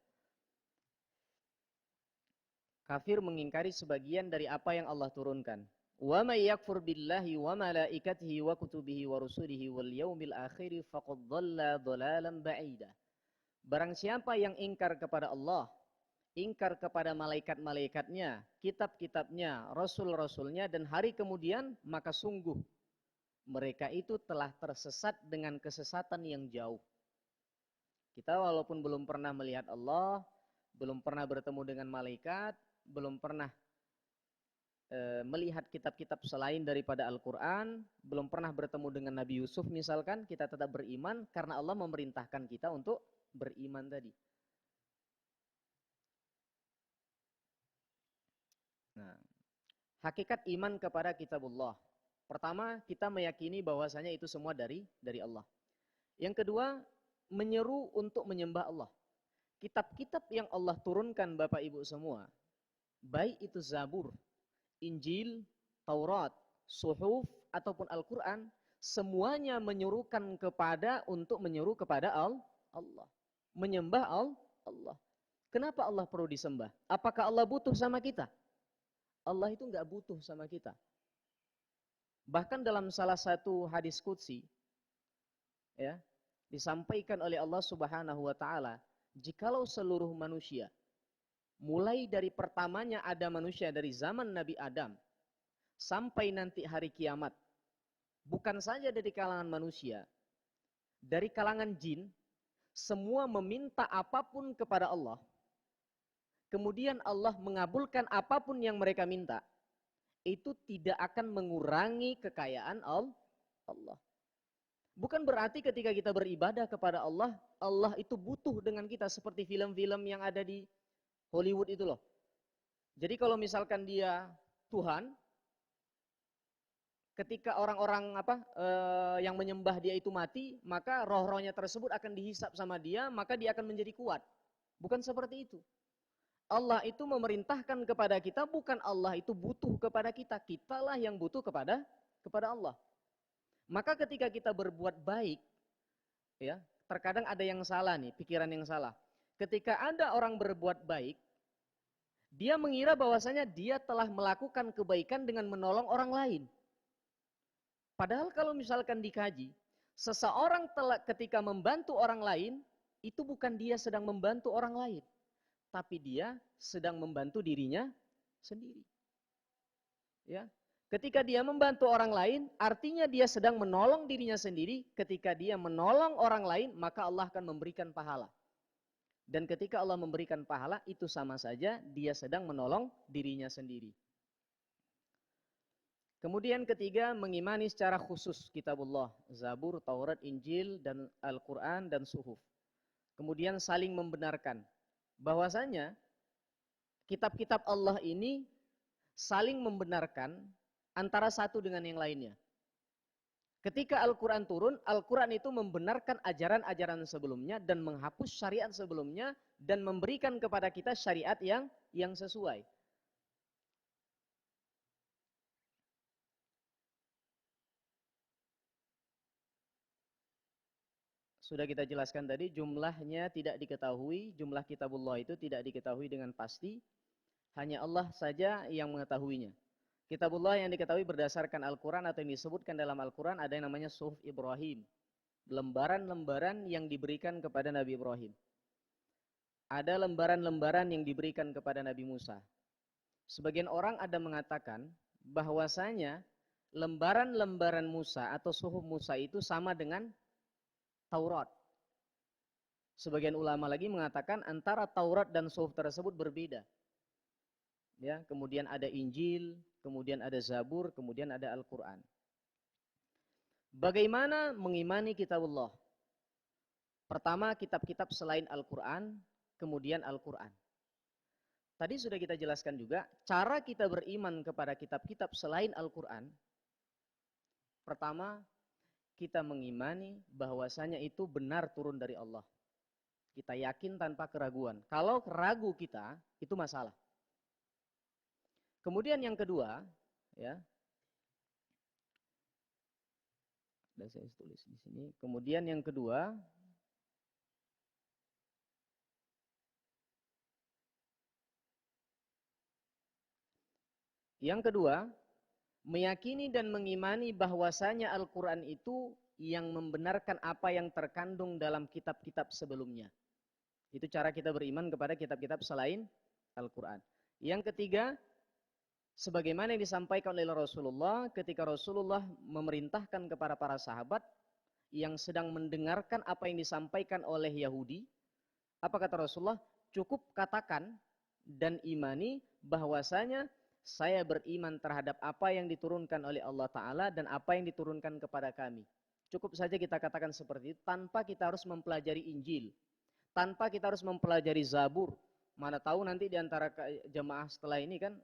Kafir mengingkari sebagian dari apa yang Allah turunkan. Wa may yakfur billahi wa malaikatihi wa kutubihi wa rusulihi wal yaumil akhir faqad dhalla dhalalan ba'ida. Barang siapa yang ingkar kepada Allah, ingkar kepada malaikat-malaikatnya, kitab-kitabnya, rasul-rasulnya, dan hari kemudian, maka sungguh mereka itu telah tersesat dengan kesesatan yang jauh. Kita walaupun belum pernah melihat Allah, belum pernah bertemu dengan malaikat, belum pernah melihat kitab-kitab selain daripada Al-Quran, belum pernah bertemu dengan Nabi Yusuf misalkan, kita tetap beriman karena Allah memerintahkan kita untuk beriman tadi. Nah, hakikat iman kepada kitabullah. Pertama, kita meyakini bahwasanya itu semua dari Allah. Yang kedua, menyeru untuk menyembah Allah. Kitab-kitab yang Allah turunkan Bapak Ibu semua, baik itu Zabur, Injil, Taurat, Suhuf, ataupun Al-Quran, semuanya menyuruhkan kepada untuk menyeru kepada Allah. Menyembah Allah. Kenapa Allah perlu disembah? Apakah Allah butuh sama kita? Allah itu enggak butuh sama kita. Bahkan dalam salah satu hadis qudsi, ya, disampaikan oleh Allah Subhanahu wa taala, jikalau seluruh manusia, mulai dari pertamanya ada manusia dari zaman Nabi Adam sampai nanti hari kiamat, bukan saja dari kalangan manusia, dari kalangan jin, semua meminta apapun kepada Allah, kemudian Allah mengabulkan apapun yang mereka minta, itu tidak akan mengurangi kekayaan Allah. Bukan berarti ketika kita beribadah kepada Allah, Allah itu butuh dengan kita seperti film-film yang ada di Hollywood itu loh. Jadi kalau misalkan dia Tuhan, ketika orang-orang yang menyembah dia itu mati, maka roh-rohnya tersebut akan dihisap sama dia, maka dia akan menjadi kuat. Bukan seperti itu. Allah itu memerintahkan kepada kita, bukan Allah itu butuh kepada kita. Kitalah yang butuh kepada Allah. Maka ketika kita berbuat baik, ya, terkadang ada yang salah nih, pikiran yang salah. Ketika ada orang berbuat baik, dia mengira bahwasanya dia telah melakukan kebaikan dengan menolong orang lain. Padahal kalau misalkan dikaji, seseorang ketika membantu orang lain, itu bukan dia sedang membantu orang lain, tapi dia sedang membantu dirinya sendiri. Ya. Ketika dia membantu orang lain, artinya dia sedang menolong dirinya sendiri. Ketika dia menolong orang lain, maka Allah akan memberikan pahala. Dan ketika Allah memberikan pahala, itu sama saja dia sedang menolong dirinya sendiri. Kemudian ketiga, mengimani secara khusus kitabullah, Zabur, Taurat, Injil, dan Al-Quran, dan Suhuf. Kemudian saling membenarkan bahwasanya kitab-kitab Allah ini saling membenarkan antara satu dengan yang lainnya. Ketika Al-Quran turun, Al-Quran itu membenarkan ajaran-ajaran sebelumnya dan menghapus syariat sebelumnya dan memberikan kepada kita syariat yang sesuai. Sudah kita jelaskan tadi, jumlahnya tidak diketahui, jumlah kitabullah itu tidak diketahui dengan pasti, hanya Allah saja yang mengetahuinya. Kitabullah yang diketahui berdasarkan Al-Quran atau yang disebutkan dalam Al-Quran ada yang namanya Suhuf Ibrahim. Lembaran-lembaran yang diberikan kepada Nabi Ibrahim. Ada lembaran-lembaran yang diberikan kepada Nabi Musa. Sebagian orang ada mengatakan bahwasanya lembaran-lembaran Musa atau Suhuf Musa itu sama dengan Taurat. Sebagian ulama lagi mengatakan antara Taurat dan Suhuf tersebut berbeda. Ya, kemudian ada Injil, kemudian ada Zabur, kemudian ada Al-Quran. Bagaimana mengimani kitabullah? Pertama, kitab-kitab selain Al-Quran, kemudian Al-Quran. Tadi sudah kita jelaskan juga, cara kita beriman kepada kitab-kitab selain Al-Quran. Pertama, kita mengimani bahwasanya itu benar turun dari Allah. Kita yakin tanpa keraguan. Kalau ragu kita, itu masalah. Kemudian yang kedua, ya, dan saya tulis di sini. Kemudian yang kedua, meyakini dan mengimani bahwasanya Al-Quran itu yang membenarkan apa yang terkandung dalam kitab-kitab sebelumnya. Itu cara kita beriman kepada kitab-kitab selain Al-Quran. Yang ketiga, sebagaimana yang disampaikan oleh Rasulullah ketika Rasulullah memerintahkan kepada para sahabat yang sedang mendengarkan apa yang disampaikan oleh Yahudi. Apa kata Rasulullah? Cukup katakan dan imani bahwasanya saya beriman terhadap apa yang diturunkan oleh Allah Ta'ala dan apa yang diturunkan kepada kami. Cukup saja kita katakan seperti itu tanpa kita harus mempelajari Injil. Tanpa kita harus mempelajari Zabur. Mana tahu nanti di antara jemaah setelah ini kan,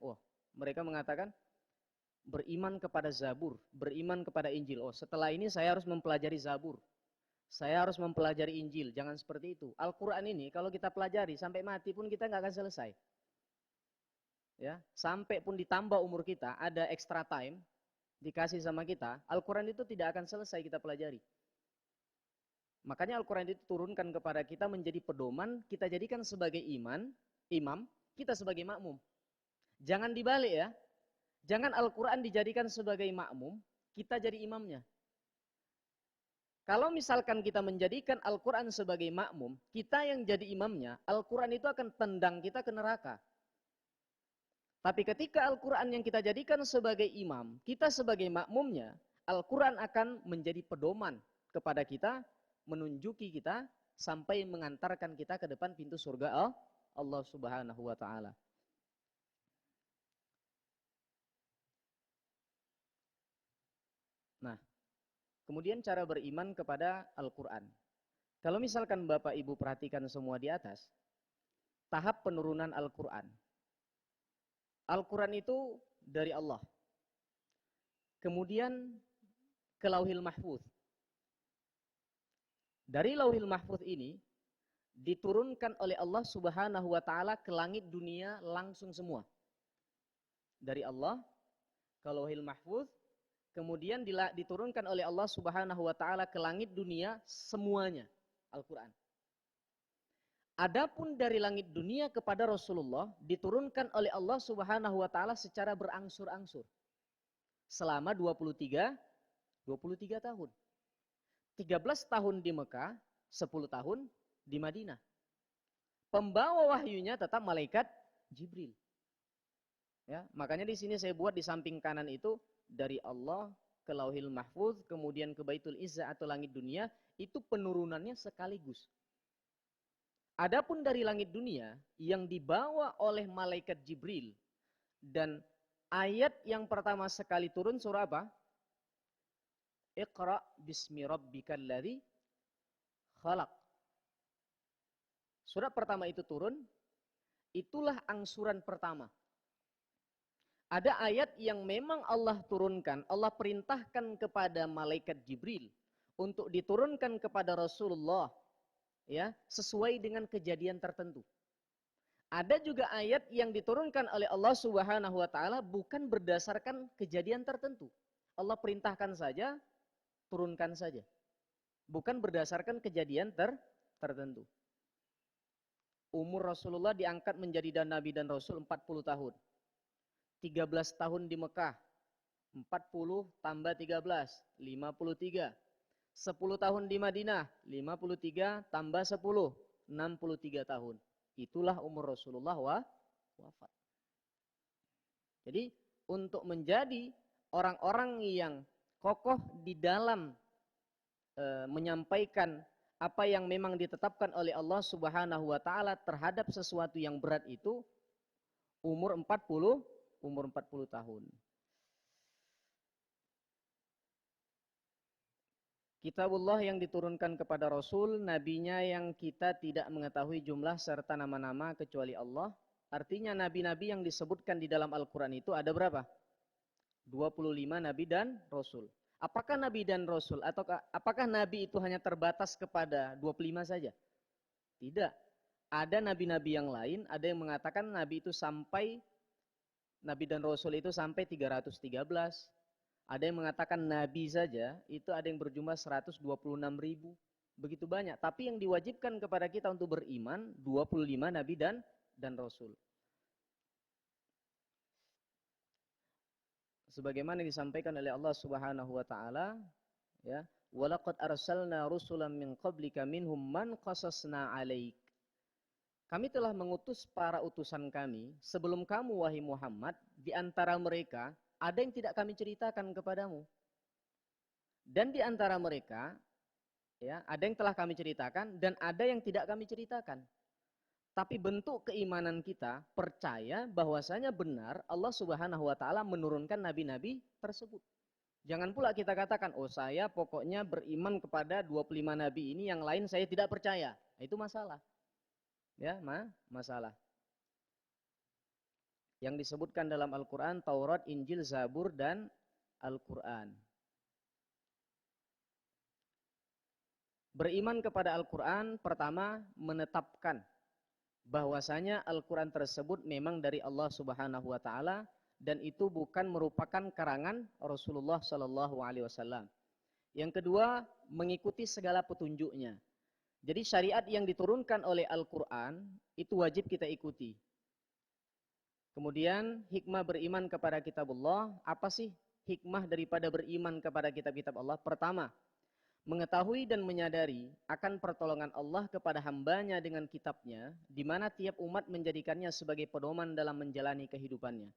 mereka mengatakan beriman kepada Zabur, beriman kepada Injil. Setelah ini saya harus mempelajari Zabur. Saya harus mempelajari Injil. Jangan seperti itu. Al-Quran ini kalau kita pelajari sampai mati pun kita nggak akan selesai. Ya, sampai pun ditambah umur kita, ada extra time dikasih sama kita, Al-Quran itu tidak akan selesai kita pelajari. Makanya Al-Quran itu turunkan kepada kita menjadi pedoman, kita jadikan sebagai imam, kita sebagai makmum. Jangan dibalik ya. Jangan Al-Quran dijadikan sebagai makmum, kita jadi imamnya. Kalau misalkan kita menjadikan Al-Quran sebagai makmum, kita yang jadi imamnya, Al-Quran itu akan tendang kita ke neraka. Tapi ketika Al-Quran yang kita jadikan sebagai imam, kita sebagai makmumnya, Al-Quran akan menjadi pedoman kepada kita, menunjuki kita, sampai mengantarkan kita ke depan pintu surga Allah Subhanahu wa Ta'ala. Nah, kemudian cara beriman kepada Al-Quran. Kalau misalkan Bapak Ibu perhatikan semua di atas, tahap penurunan Al-Quran. Al-Quran itu dari Allah. Kemudian ke Lauhil Mahfuz. Dari Lauhil Mahfuz ini diturunkan oleh Allah Subhanahu wa Ta'ala ke langit dunia langsung semua. Dari Allah ke Lauhil Mahfuz, kemudian diturunkan oleh Allah Subhanahu wa taala ke langit dunia semuanya Al-Qur'an. Adapun dari langit dunia kepada Rasulullah diturunkan oleh Allah Subhanahu wa taala secara berangsur-angsur selama 23 tahun. 13 tahun di Mekah, 10 tahun di Madinah. Pembawa wahyunya tetap malaikat Jibril. Ya, makanya di sini saya buat di samping kanan itu dari Allah ke Lauhil Mahfuz, kemudian ke Baitul Izzah atau langit dunia, itu penurunannya sekaligus. Adapun dari langit dunia yang dibawa oleh malaikat Jibril dan ayat yang pertama sekali turun surah apa? Iqra bismi rabbikal ladzi khalaq. Surat pertama itu turun, itulah angsuran pertama. Ada ayat yang memang Allah turunkan, Allah perintahkan kepada malaikat Jibril untuk diturunkan kepada Rasulullah, ya, sesuai dengan kejadian tertentu. Ada juga ayat yang diturunkan oleh Allah Subhanahu wa taala bukan berdasarkan kejadian tertentu. Allah perintahkan saja, turunkan saja. Bukan berdasarkan kejadian tertentu. Umur Rasulullah diangkat menjadi nabi dan rasul 40 tahun. 13 tahun di Mekah, 40 tambah 13, 53. 10 tahun di Madinah, 53 tambah 10, 63 tahun. Itulah umur Rasulullah wafat. Jadi untuk menjadi orang-orang yang kokoh di dalam menyampaikan apa yang memang ditetapkan oleh Allah Subhanahu wa taala terhadap sesuatu yang berat itu umur 40 tahun. Kitabullah yang diturunkan kepada Rasul, nabinya yang kita tidak mengetahui jumlah serta nama-nama kecuali Allah. Artinya nabi-nabi yang disebutkan di dalam Al-Quran itu ada berapa? 25 nabi dan Rasul. Apakah nabi dan Rasul atau apakah nabi itu hanya terbatas kepada 25 saja? Tidak. Ada nabi-nabi yang lain, ada yang mengatakan nabi itu sampai Nabi dan Rasul itu sampai 313. Ada yang mengatakan Nabi saja, itu ada yang berjumlah 126.000. Begitu banyak. Tapi yang diwajibkan kepada kita untuk beriman, 25 Nabi dan Rasul. Sebagaimana disampaikan oleh Allah Subhanahu wa taala, ya, walaqad arsalna rusulan min qablika minhum man qasasna 'alaik. Kami telah mengutus para utusan kami sebelum kamu wahai Muhammad, di antara mereka ada yang tidak kami ceritakan kepadamu. Dan di antara mereka ya, ada yang telah kami ceritakan dan ada yang tidak kami ceritakan. Tapi bentuk keimanan kita percaya bahwasanya benar Allah Subhanahu wa taala menurunkan nabi-nabi tersebut. Jangan pula kita katakan, "Oh, saya pokoknya beriman kepada 25 nabi ini, yang lain saya tidak percaya." Itu masalah. Ya, masalah. Yang disebutkan dalam Al-Quran, Taurat, Injil, Zabur, dan Al-Quran. Beriman kepada Al-Quran, pertama menetapkan bahwasanya Al-Quran tersebut memang dari Allah Subhanahu wa taala dan itu bukan merupakan karangan Rasulullah Sallallahu alaihi wasallam. Yang kedua, mengikuti segala petunjuknya. Jadi syariat yang diturunkan oleh Al-Quran itu wajib kita ikuti. Kemudian hikmah beriman kepada kitabullah. Apa sih hikmah daripada beriman kepada kitab-kitab Allah? Pertama, mengetahui dan menyadari akan pertolongan Allah kepada hambanya dengan kitabnya, di mana tiap umat menjadikannya sebagai pedoman dalam menjalani kehidupannya.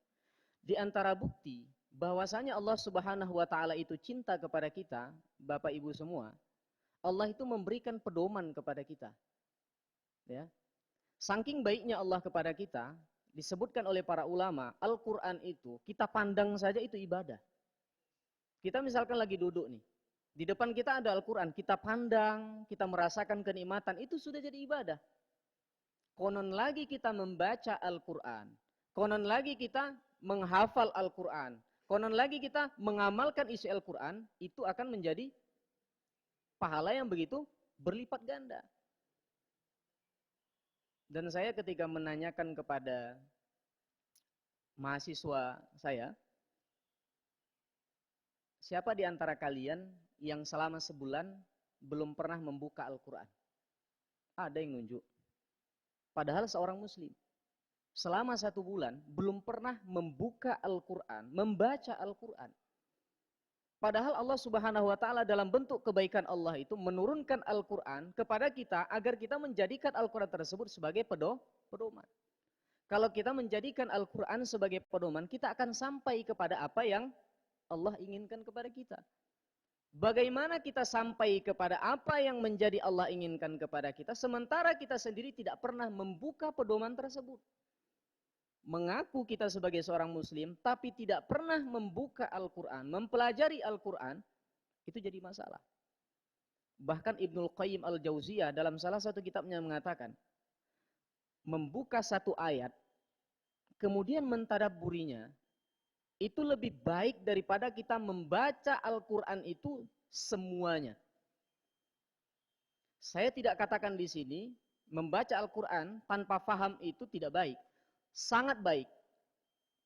Di antara bukti bahwasanya Allah Subhanahu wa taala itu cinta kepada kita, Bapak Ibu semua, Allah itu memberikan pedoman kepada kita. Ya. Saking baiknya Allah kepada kita, disebutkan oleh para ulama, Al-Quran itu kita pandang saja itu ibadah. Kita misalkan lagi duduk nih, di depan kita ada Al-Quran, kita pandang, kita merasakan kenikmatan, itu sudah jadi ibadah. Konon lagi kita membaca Al-Quran, konon lagi kita menghafal Al-Quran, konon lagi kita mengamalkan isi Al-Quran, itu akan menjadi pahala yang begitu berlipat ganda. Dan saya ketika menanyakan kepada mahasiswa saya siapa di antara kalian yang selama sebulan belum pernah membuka Al-Quran? Ada yang nunjuk. Padahal seorang muslim selama 1 bulan belum pernah membuka Al-Quran, membaca Al-Quran. Padahal Allah Subhanahu wa taala dalam bentuk kebaikan Allah itu menurunkan Al-Quran kepada kita agar kita menjadikan Al-Quran tersebut sebagai pedoman. Kalau kita menjadikan Al-Quran sebagai pedoman, kita akan sampai kepada apa yang Allah inginkan kepada kita. Bagaimana kita sampai kepada apa yang menjadi Allah inginkan kepada kita, sementara kita sendiri tidak pernah membuka pedoman tersebut. Mengaku kita sebagai seorang muslim, tapi tidak pernah membuka Al-Quran, mempelajari Al-Quran, itu jadi masalah. Bahkan Ibnul Qayyim Al-Jauziyah dalam salah satu kitabnya mengatakan, membuka satu ayat, kemudian mentadabburinya, itu lebih baik daripada kita membaca Al-Quran itu semuanya. Saya tidak katakan di sini, membaca Al-Quran tanpa faham itu tidak baik. Sangat baik.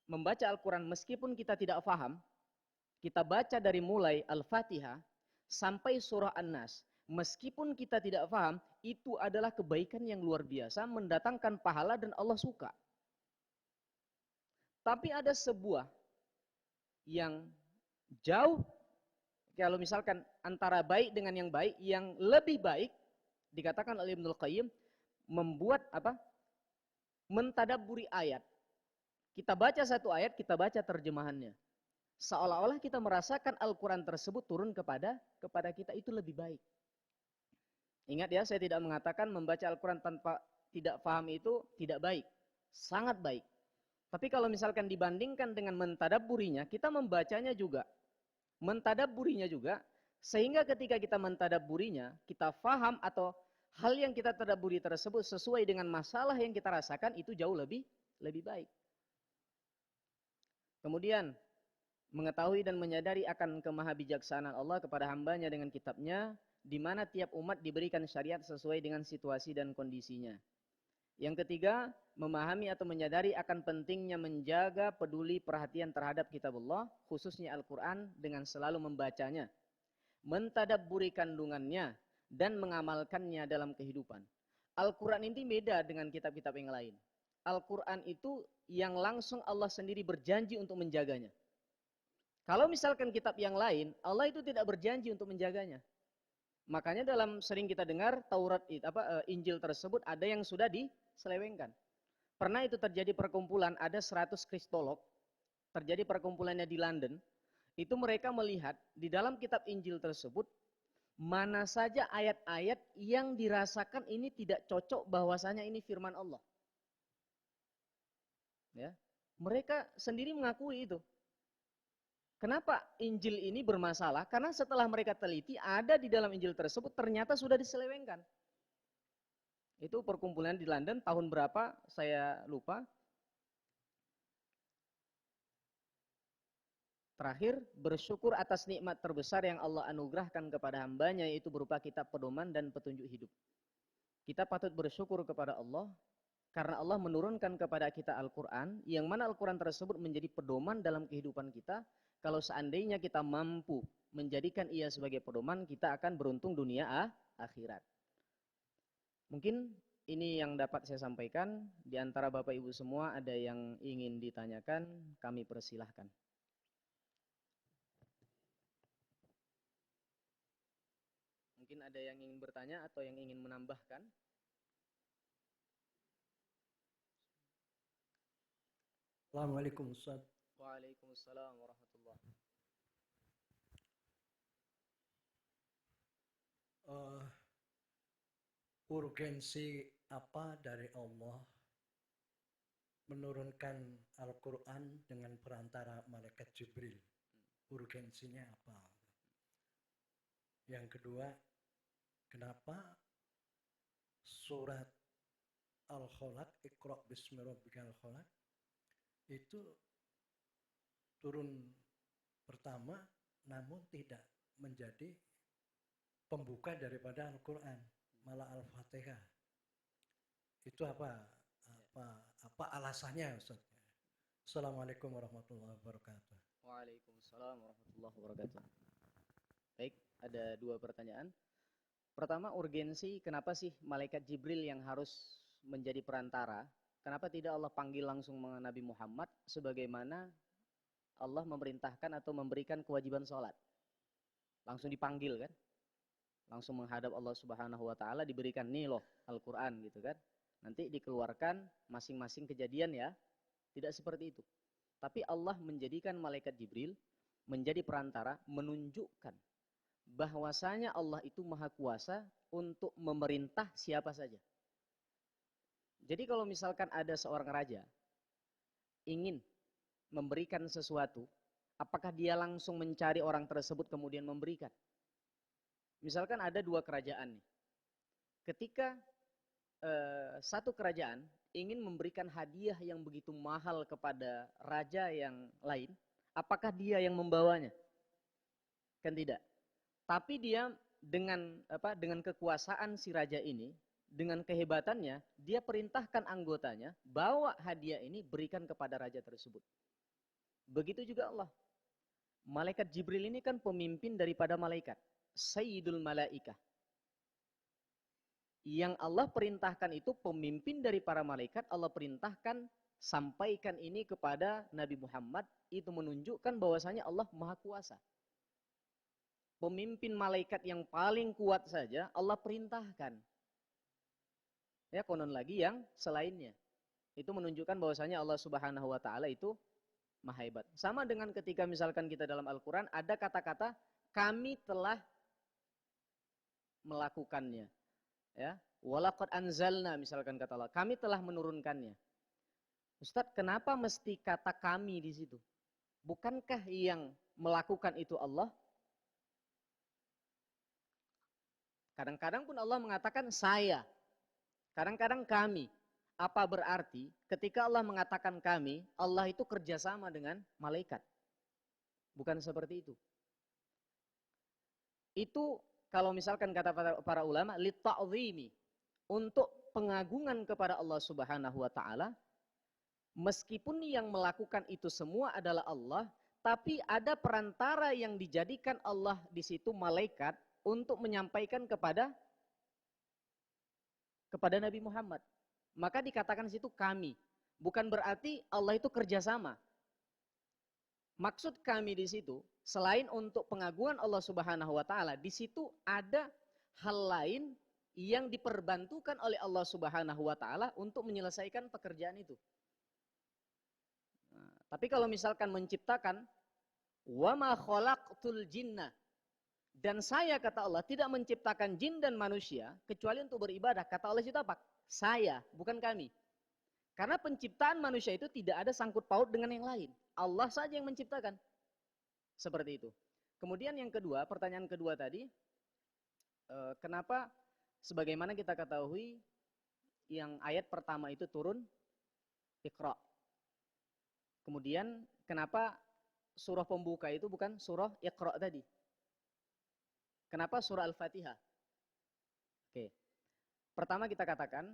Membaca Al-Quran meskipun kita tidak faham, kita baca dari mulai Al-Fatihah sampai surah An-Nas. Meskipun kita tidak faham, itu adalah kebaikan yang luar biasa, mendatangkan pahala dan Allah suka. Tapi ada sebuah yang jauh, kalau misalkan antara baik dengan yang baik, yang lebih baik, dikatakan oleh Ibnul Qayyim, membuat apa? Mentadabburi ayat. Kita baca satu ayat, kita baca terjemahannya. Seolah-olah kita merasakan Al-Quran tersebut turun kepada kita, itu lebih baik. Ingat ya, saya tidak mengatakan membaca Al-Quran tanpa tidak paham itu tidak baik. Sangat baik. Tapi kalau misalkan dibandingkan dengan mentadabburinya, kita membacanya juga. Mentadabburinya juga, sehingga ketika kita mentadabburinya, kita faham atau hal yang kita tadabburi tersebut sesuai dengan masalah yang kita rasakan, itu jauh lebih baik. Kemudian, mengetahui dan menyadari akan kemahabijaksanaan Allah kepada hambanya dengan kitabnya, di mana tiap umat diberikan syariat sesuai dengan situasi dan kondisinya. Yang ketiga, memahami atau menyadari akan pentingnya menjaga peduli perhatian terhadap kitab Allah, khususnya Al-Quran, dengan selalu membacanya, mentadabburi kandungannya, dan mengamalkannya dalam kehidupan. Al-Quran ini beda dengan kitab-kitab yang lain. Al-Quran itu yang langsung Allah sendiri berjanji untuk menjaganya. Kalau misalkan kitab yang lain, Allah itu tidak berjanji untuk menjaganya. Makanya dalam sering kita dengar Taurat Injil tersebut ada yang sudah diselewengkan. Pernah itu terjadi perkumpulan, ada 100 kristolog, terjadi perkumpulannya di London. Itu mereka melihat di dalam kitab Injil tersebut mana saja ayat-ayat yang dirasakan ini tidak cocok bahwasanya ini firman Allah. Ya, mereka sendiri mengakui itu. Kenapa Injil ini bermasalah? Karena setelah mereka teliti, ada di dalam Injil tersebut ternyata sudah diselewengkan. Itu perkumpulan di London, tahun berapa saya lupa. Terakhir, bersyukur atas nikmat terbesar yang Allah anugerahkan kepada hambanya, yaitu berupa kitab pedoman dan petunjuk hidup. Kita patut bersyukur kepada Allah, karena Allah menurunkan kepada kita Al-Quran, yang mana Al-Quran tersebut menjadi pedoman dalam kehidupan kita. Kalau seandainya kita mampu menjadikan ia sebagai pedoman, kita akan beruntung dunia akhirat. Mungkin ini yang dapat saya sampaikan. Di antara Bapak Ibu semua ada yang ingin ditanyakan, kami persilahkan. Mungkin ada yang ingin bertanya atau yang ingin menambahkan. Assalamualaikum Ustaz. Waalaikumsalam warahmatullahi Urgensi apa dari Allah menurunkan Al-Quran dengan perantara malaikat Jibril? Urgensinya apa? Yang kedua, kenapa surat Al-Khalaq, Iqra' bismi rabbikal khalaq, itu turun pertama namun tidak menjadi pembuka daripada Al-Quran, malah Al-Fatihah. Itu apa alasannya Ustaz? Assalamualaikum warahmatullahi wabarakatuh. Waalaikumsalam. Waalaikumsalam warahmatullahi wabarakatuh. Baik, ada dua pertanyaan. Pertama, urgensi kenapa sih malaikat Jibril yang harus menjadi perantara? Kenapa tidak Allah panggil langsung Nabi Muhammad sebagaimana Allah memerintahkan atau memberikan kewajiban sholat? Langsung dipanggil kan? Langsung menghadap Allah Subhanahu wa taala, diberikan nih loh Al-Qur'an gitu kan. Nanti dikeluarkan masing-masing kejadian ya. Tidak seperti itu. Tapi Allah menjadikan malaikat Jibril menjadi perantara, menunjukkan bahwasanya Allah itu maha kuasa untuk memerintah siapa saja. Jadi kalau misalkan ada seorang raja ingin memberikan sesuatu, apakah dia langsung mencari orang tersebut kemudian memberikan? Misalkan ada dua kerajaan nih. Ketika satu kerajaan ingin memberikan hadiah yang begitu mahal kepada raja yang lain, apakah dia yang membawanya? Kan tidak. Tapi dia dengan kekuasaan si raja ini, dengan kehebatannya, dia perintahkan anggotanya, bawa hadiah ini berikan kepada raja tersebut. Begitu juga Allah. Malaikat Jibril ini kan pemimpin daripada malaikat. Sayyidul Malaikah. Yang Allah perintahkan itu pemimpin dari para malaikat, Allah perintahkan sampaikan ini kepada Nabi Muhammad, itu menunjukkan bahwasanya Allah Maha Kuasa. Pemimpin malaikat yang paling kuat saja Allah perintahkan. Ya, konon lagi yang selainnya. Itu menunjukkan bahwasanya Allah Subhanahu wa taala itu maha hebat. Sama dengan ketika misalkan kita dalam Al-Qur'an ada kata-kata kami telah melakukannya. Ya, walaqad anzalna misalkan kata Allah, kami telah menurunkannya. Ustadz, kenapa mesti kata kami di situ? Bukankah yang melakukan itu Allah? Kadang-kadang pun Allah mengatakan saya. Kadang-kadang kami. Apa berarti ketika Allah mengatakan kami, Allah itu kerjasama dengan malaikat? Bukan seperti itu. Itu kalau misalkan kata para ulama, litta'zimi. Untuk pengagungan kepada Allah Subhanahu wa taala, meskipun yang melakukan itu semua adalah Allah, tapi ada perantara yang dijadikan Allah di situ malaikat untuk menyampaikan kepada Nabi Muhammad. Maka dikatakan di situ kami. Bukan berarti Allah itu kerjasama. Maksud kami di situ, selain untuk pengagungan Allah Subhanahu wa taala, di situ ada hal lain yang diperbantukan oleh Allah Subhanahu wa taala untuk menyelesaikan pekerjaan itu. Nah, tapi kalau misalkan menciptakan wa ma khalaqtul jinna, dan saya kata Allah tidak menciptakan jin dan manusia kecuali untuk beribadah. Kata Allah itu apa? Saya, bukan kami. Karena penciptaan manusia itu tidak ada sangkut paut dengan yang lain. Allah saja yang menciptakan. Seperti itu. Kemudian yang kedua, pertanyaan kedua tadi, kenapa sebagaimana kita ketahui yang ayat pertama itu turun Iqra. Kemudian kenapa surah pembuka itu bukan surah Iqra tadi? Kenapa surah Al-Fatihah? Oke. Pertama kita katakan,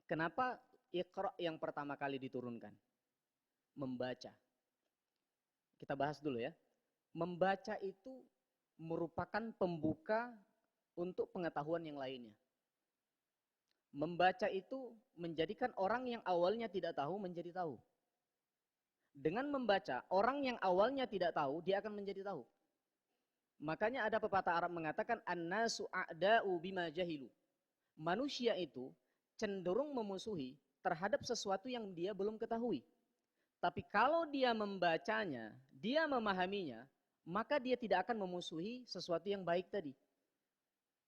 kenapa Iqra yang pertama kali diturunkan? Membaca. Kita bahas dulu ya. Membaca itu merupakan pembuka untuk pengetahuan yang lainnya. Membaca itu menjadikan orang yang awalnya tidak tahu menjadi tahu. Dengan membaca, orang yang awalnya tidak tahu, dia akan menjadi tahu. Makanya ada pepatah Arab mengatakan an-nasu a'da'u bima jahilu. Manusia itu cenderung memusuhi terhadap sesuatu yang dia belum ketahui. Tapi kalau dia membacanya, dia memahaminya, maka dia tidak akan memusuhi sesuatu yang baik tadi.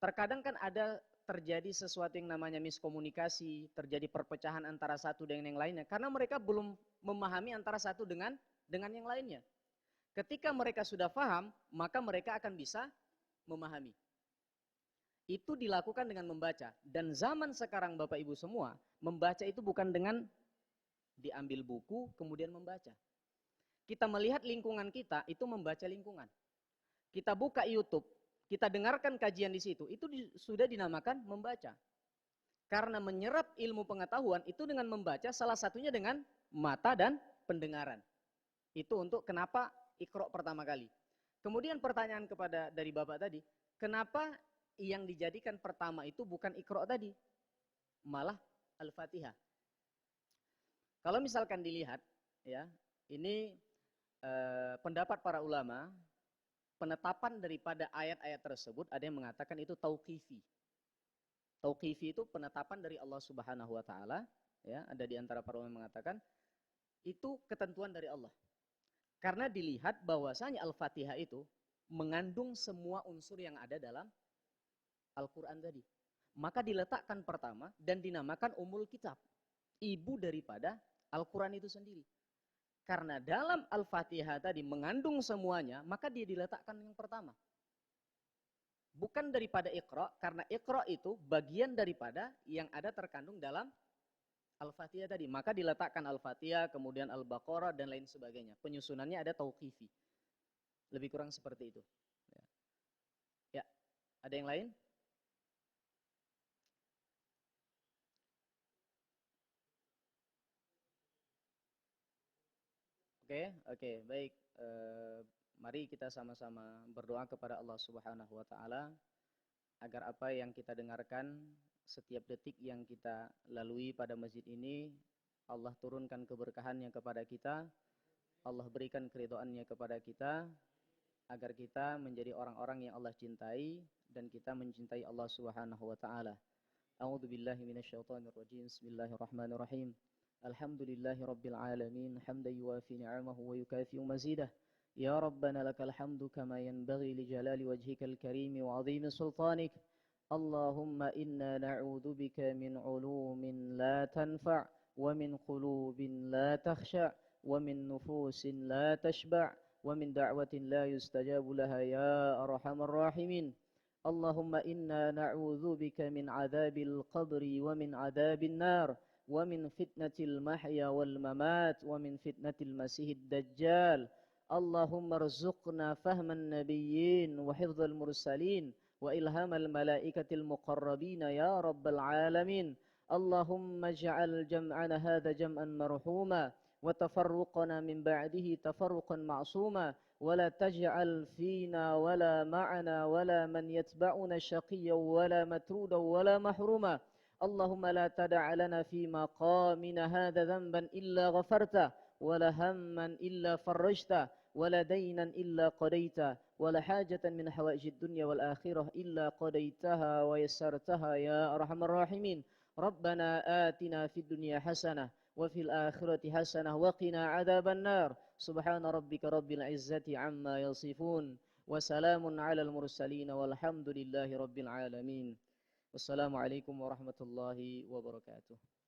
Terkadang kan ada terjadi sesuatu yang namanya miskomunikasi, terjadi perpecahan antara satu dengan yang lainnya. Karena mereka belum memahami antara satu dengan yang lainnya. Ketika mereka sudah paham, maka mereka akan bisa memahami. Itu dilakukan dengan membaca. Dan zaman sekarang Bapak Ibu semua, membaca itu bukan dengan diambil buku kemudian membaca. Kita melihat lingkungan kita, itu membaca lingkungan. Kita buka YouTube, kita dengarkan kajian di situ, itu sudah dinamakan membaca. Karena menyerap ilmu pengetahuan itu dengan membaca, salah satunya dengan mata dan pendengaran. Itu untuk kenapa Iqra pertama kali. Kemudian pertanyaan dari Bapak tadi, kenapa yang dijadikan pertama itu bukan Iqra tadi, malah Al-Fatihah? Kalau misalkan dilihat, ya, ini pendapat para ulama, penetapan daripada ayat-ayat tersebut ada yang mengatakan itu tauqifi. Tauqifi itu penetapan dari Allah Subhanahu wa taala, ya, ada di antara para ulama yang mengatakan itu ketentuan dari Allah. Karena dilihat bahwasanya Al-Fatihah itu mengandung semua unsur yang ada dalam Al-Qur'an tadi. Maka diletakkan pertama dan dinamakan Ummul Kitab, ibu daripada Al-Qur'an itu sendiri. Karena dalam Al-Fatihah tadi mengandung semuanya, maka dia diletakkan yang pertama. Bukan daripada Iqra, karena Iqra itu bagian daripada yang ada terkandung dalam Al-Fatihah tadi. Maka diletakkan Al-Fatihah, kemudian Al-Baqarah, dan lain sebagainya. Penyusunannya ada tauqifi. Lebih kurang seperti itu. Ya, ada yang lain? Oke, baik. Mari kita sama-sama berdoa kepada Allah Subhanahu wa taala agar apa yang kita dengarkan setiap detik yang kita lalui pada masjid ini, Allah turunkan keberkahannya kepada kita, Allah berikan keridhaannya kepada kita, agar kita menjadi orang-orang yang Allah cintai dan kita mencintai Allah Subhanahu wa taala. A'udzu billahi minasyaitonir rajim. Bismillahirrahmanirrahim. Alhamdulillahi rabbil alamin, hamdan yuwafi ni'amahu wa yukafi'u mazidah. Ya Rabbana lakal hamdu kama yanbaghi li jalali wajhikal karim wa 'azimi sultanik. Allahumma inna na'udzu bika min 'ulumin la tanfa' wa min qulubin la takhsha' wa min nufusin la tashba' wa min da'watin la yustajabu laha ya arhamar rahimin. اللهم إنا نعوذ بك من عذاب القبر ومن عذاب النار ومن فتنة المحيا والممات ومن فتنة المسيح الدجال. اللهم ارزقنا فهم النبيين وحفظ المرسلين وإلهام الملائكة المقربين يا رب العالمين. اللهم اجعل جمعنا هذا جمعا مرحوما وتفرقنا من بعده تفرقا معصوما ولا تجعل فينا ولا معنا ولا من يتبعنا شقيا ولا مترودا ولا محروما. اللهم لا تدع لنا في مقامنا هذا ذنبا إلا غفرته ولا هما إلا فرجته ولا دينا إلا قضيته ولا حاجة من حوائج الدنيا والآخرة إلا قضيتها ويسرتها يا أرحم الراحمين. ربنا آتنا في الدنيا حسنة وفي الآخرة حسنة وقنا عذاب النار. سبحان ربك رب العزة عما يصفون وسلام على المرسلين والحمد لله رب العالمين. والسلام عليكم ورحمة الله وبركاته.